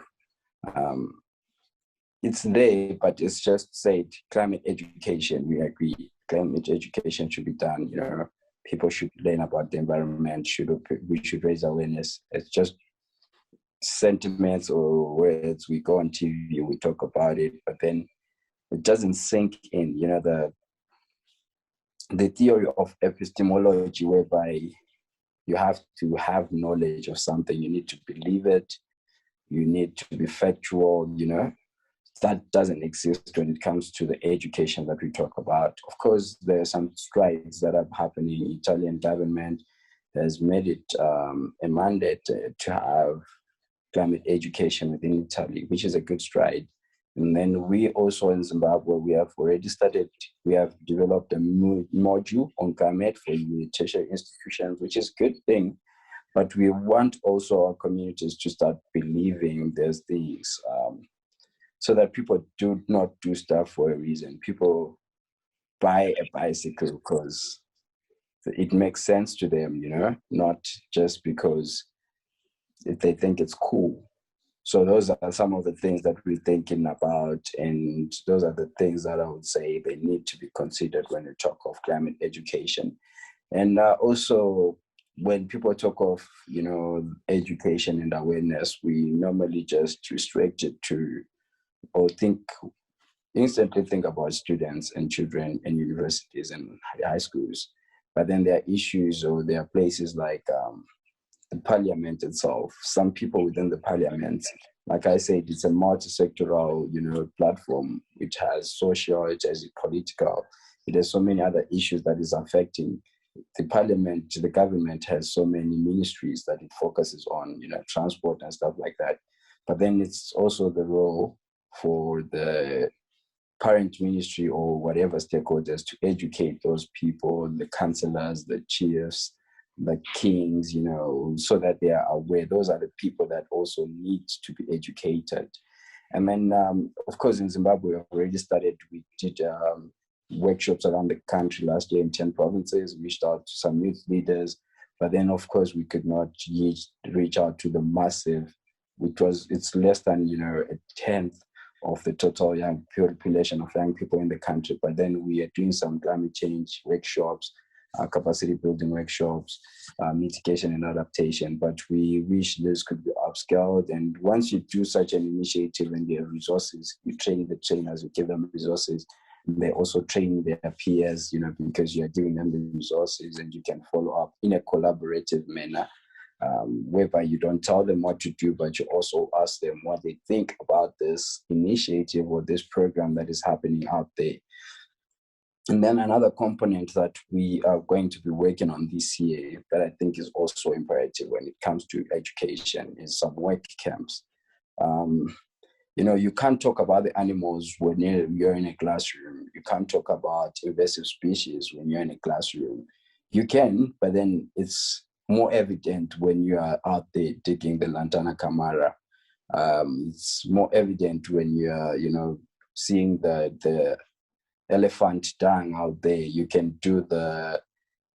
It's there, but it's just said climate education. We agree. Climate education should be done. People should learn about the environment. We should raise awareness. It's just sentiments or words. We go on TV, we talk about it, but then it doesn't sink in. The theory of epistemology, whereby you have to have knowledge of something. You need to believe it. You need to be factual. That doesn't exist when it comes to the education that we talk about. Of course, there are some strides that are happening. Italian government has made it a mandate to have climate education within Italy, which is a good stride. And then we also in Zimbabwe, we have developed a module on climate for tertiary institutions, which is a good thing. But we want also our communities to start believing there's things, so that people do not do stuff for a reason. People buy a bicycle because it makes sense to them, not just because they think it's cool. So those are some of the things that we're thinking about, and those are the things that I would say they need to be considered when we talk of climate education. And also, when people talk of, education and awareness, we normally just restrict it to, or instantly think about students and children in universities and high schools. But then there are issues, or there are places like the parliament itself. Some people within the parliament, like I said, it's a multi-sectoral, platform. It has social, it has political, it has so many other issues that is affecting the parliament. The government has so many ministries that it focuses on, transport and stuff like that. But then it's also the role for the parent ministry or whatever stakeholders to educate those people, the councillors, the chiefs, the kings, so that they are aware. Those are the people that also need to be educated. And then, of course, in Zimbabwe, we've already started. We did workshops around the country last year in 10 provinces, reached out to some youth leaders. But then, of course, we could not reach out to the massive, it's less than, a tenth of the total young population of young people in the country. But then we are doing some climate change workshops, capacity building workshops, mitigation and adaptation. But we wish this could be upscaled. And once you do such an initiative and there are resources, you train the trainers, you give them resources. They also train their peers, because you're giving them the resources and you can follow up in a collaborative manner. Whereby you don't tell them what to do, but you also ask them what they think about this initiative or this program that is happening out there. And then another component that we are going to be working on this year that I think is also imperative when it comes to education is some work camps. You can't talk about the animals when you're in a classroom. You can't talk about invasive species when you're in a classroom. You can, but then it's more evident when you are out there digging the Lantana Camara. It's more evident when you are, seeing the elephant dung out there. You can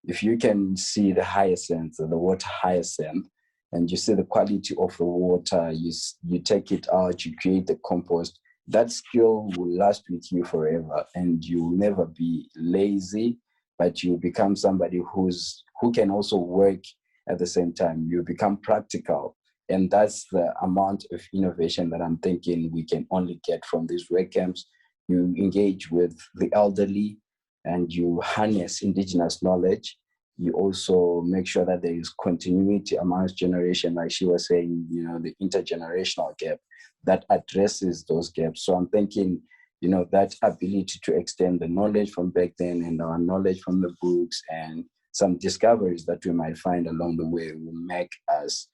if you can see the hyacinth, the water hyacinth, and you see the quality of the water, you take it out, you create the compost, that skill will last with you forever, and you'll never be lazy, but you become somebody who can also work at the same time. You become practical. And that's the amount of innovation that I'm thinking we can only get from these work camps. You engage with the elderly and you harness indigenous knowledge. You also make sure that there is continuity amongst generation, like she was saying, the intergenerational gap that addresses those gaps. So I'm thinking, that ability to extend the knowledge from back then and our knowledge from the books and some discoveries that we might find along the way will make us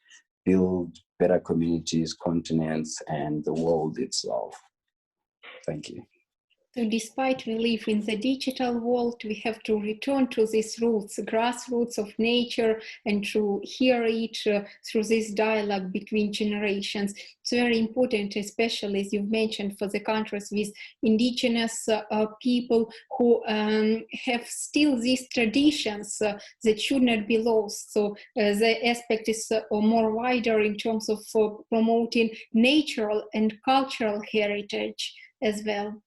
build better communities, continents, and the world itself. Thank you. So despite we live in the digital world, we have to return to these roots, grassroots of nature, and to hear it through this dialogue between generations. It's very important, especially as you've mentioned, for the countries with indigenous people who have still these traditions that should not be lost. So the aspect is more wider in terms of promoting natural and cultural heritage as well.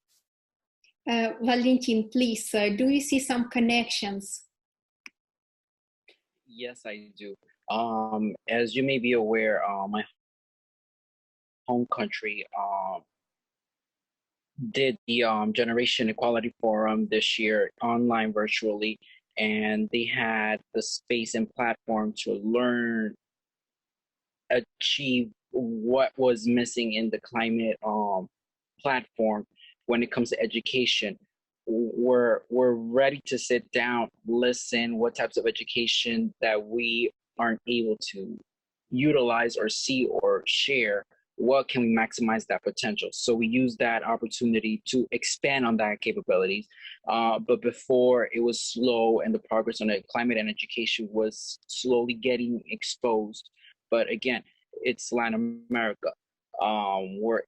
Valentin, please, do you see some connections? Yes, I do. As you may be aware, my home country did the Generation Equality Forum this year online virtually, and they had the space and platform to learn, achieve what was missing in the climate platform. When it comes to education, we're ready to sit down, listen, what types of education that we aren't able to utilize or see or share, what can we maximize that potential? So we use that opportunity to expand on that capabilities. But before, it was slow, and the progress on the climate and education was slowly getting exposed. But again, it's Latin America, where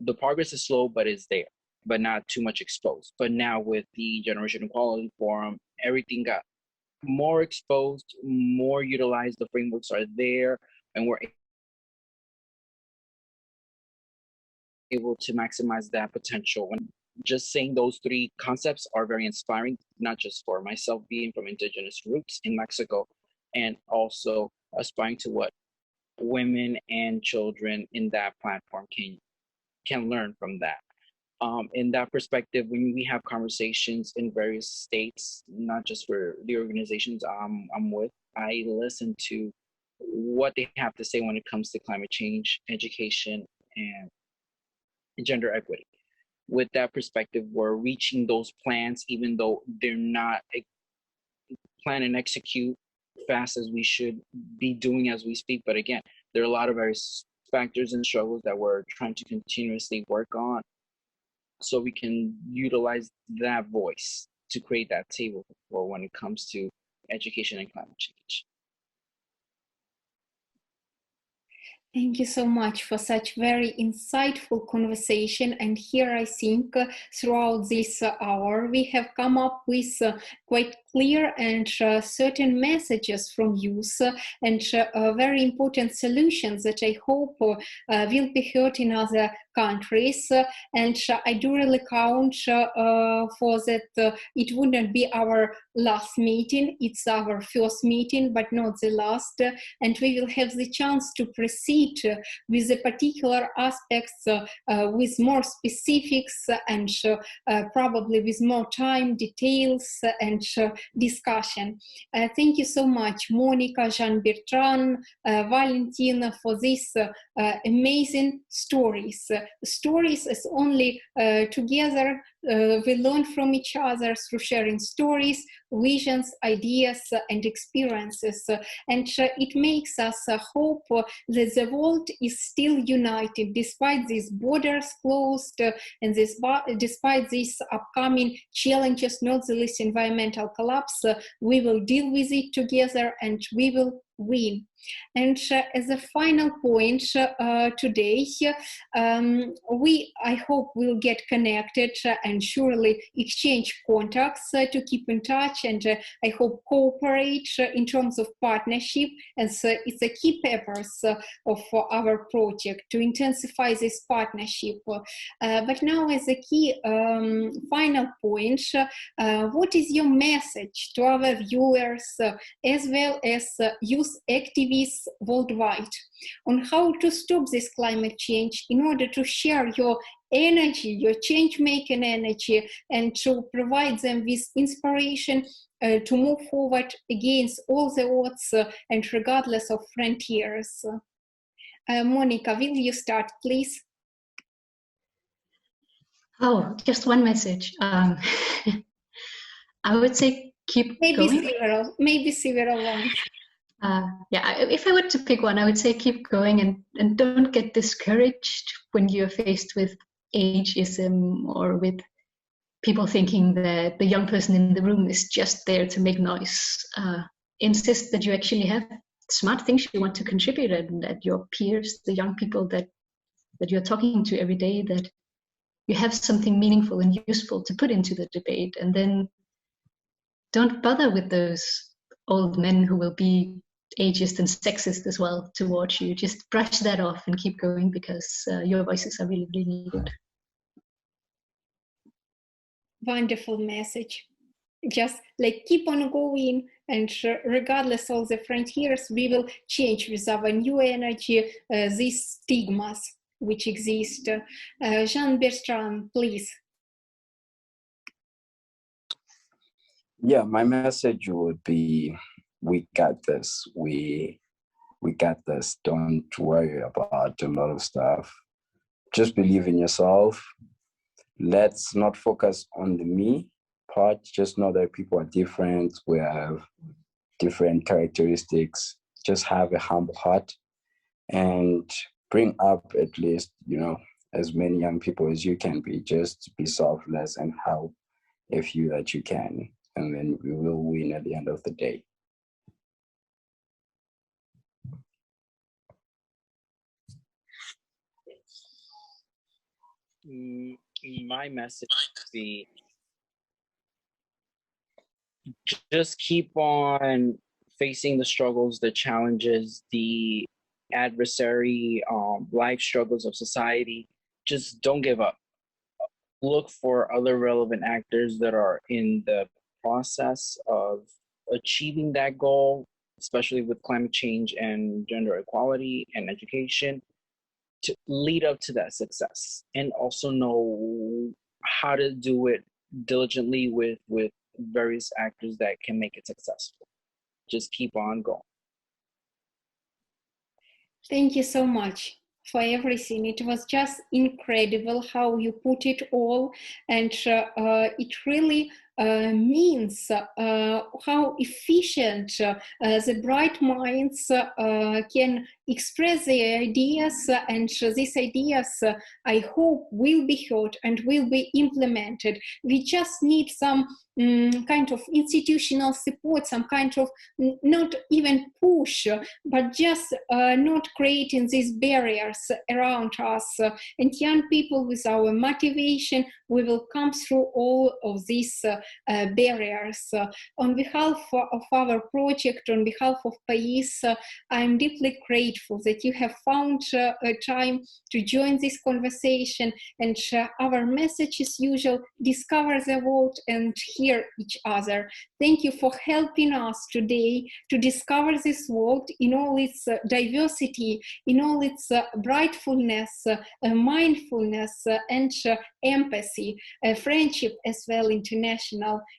the progress is slow, but it's there, but not too much exposed. But now with the Generation Equality Forum, everything got more exposed, more utilized, the frameworks are there, and we're able to maximize that potential. And just saying those three concepts are very inspiring, not just for myself being from indigenous roots in Mexico, and also aspiring to what women and children in that platform can learn from that. In that perspective, when we have conversations in various states, not just for the organizations I'm with, I listen to what they have to say when it comes to climate change, education, and gender equity. With that perspective, we're reaching those plans, even though they're not plan and execute fast as we should be doing as we speak. But again, there are a lot of various factors and struggles that we're trying to continuously work on, so we can utilize that voice to create that table for when it comes to education and climate change. Thank you so much for such very insightful conversation. And here I think throughout this hour, we have come up with quite clear and certain messages from youth and very important solutions that I hope will be heard in other countries. And I do really count for that it wouldn't be our last meeting, it's our first meeting, but not the last. And we will have the chance to proceed with the particular aspects with more specifics and probably with more time, details, and discussion. Thank you so much, Monika, Jean-Bertrand, Valentin, for these amazing stories. Stories is only together we learn from each other through sharing stories, visions, ideas, and experiences. And it makes us hope that the world is still united despite these borders closed and despite these upcoming challenges, not the least environmental collapse. We will deal with it together and we will win. And as a final point today, I hope we'll get connected and surely exchange contacts to keep in touch, and I hope cooperate in terms of partnership. And so it's a key purpose of our project to intensify this partnership. But now as a key final point, what is your message to our viewers as well as youth activists worldwide on how to stop this climate change in order to share your energy, your change-making energy, and to provide them with inspiration to move forward against all the odds and regardless of frontiers. Monika, will you start, please? Oh, just one message. I would say keep going. Maybe several ones. Yeah, if I were to pick one, I would say keep going and don't get discouraged when you're faced with ageism or with people thinking that the young person in the room is just there to make noise. Insist that you actually have smart things you want to contribute, and that your peers, the young people that you're talking to every day, that you have something meaningful and useful to put into the debate. And then don't bother with those old men who will be ageist and sexist as well towards you. Just brush that off and keep going, because your voices are really, really needed. Wonderful message. Just like keep on going, and regardless of the frontiers, we will change with our new energy these stigmas which exist. Jean-Bertrand, please. Yeah, my message would be, we got this. We got this. Don't worry about a lot of stuff. Just believe in yourself. Let's not focus on the me part. Just know that people are different. We have different characteristics. Just have a humble heart and bring up at least, as many young people as you can be. Just be selfless and help a few that you can. And then we will win at the end of the day. My message would be just keep on facing the struggles, the challenges, the adversary, life struggles of society. Just don't give up. Look for other relevant actors that are in the process of achieving that goal, especially with climate change and gender equality and education, to lead up to that success, and also know how to do it diligently with various actors that can make it successful. Just keep on going. Thank you so much for everything. It was just incredible how you put it all, and it really means how efficient the bright minds can express their ideas, and these ideas, I hope, will be heard and will be implemented. We just need some kind of institutional support, some kind of not even push, but just not creating these barriers around us. And young people, with our motivation, we will come through all of these barriers. On behalf of our project, on behalf of PAIS, I'm deeply grateful that you have found time to join this conversation, and our message as usual: discover the world and hear each other. Thank you for helping us today to discover this world in all its diversity, in all its brightfulness, mindfulness, and empathy, friendship as well, international.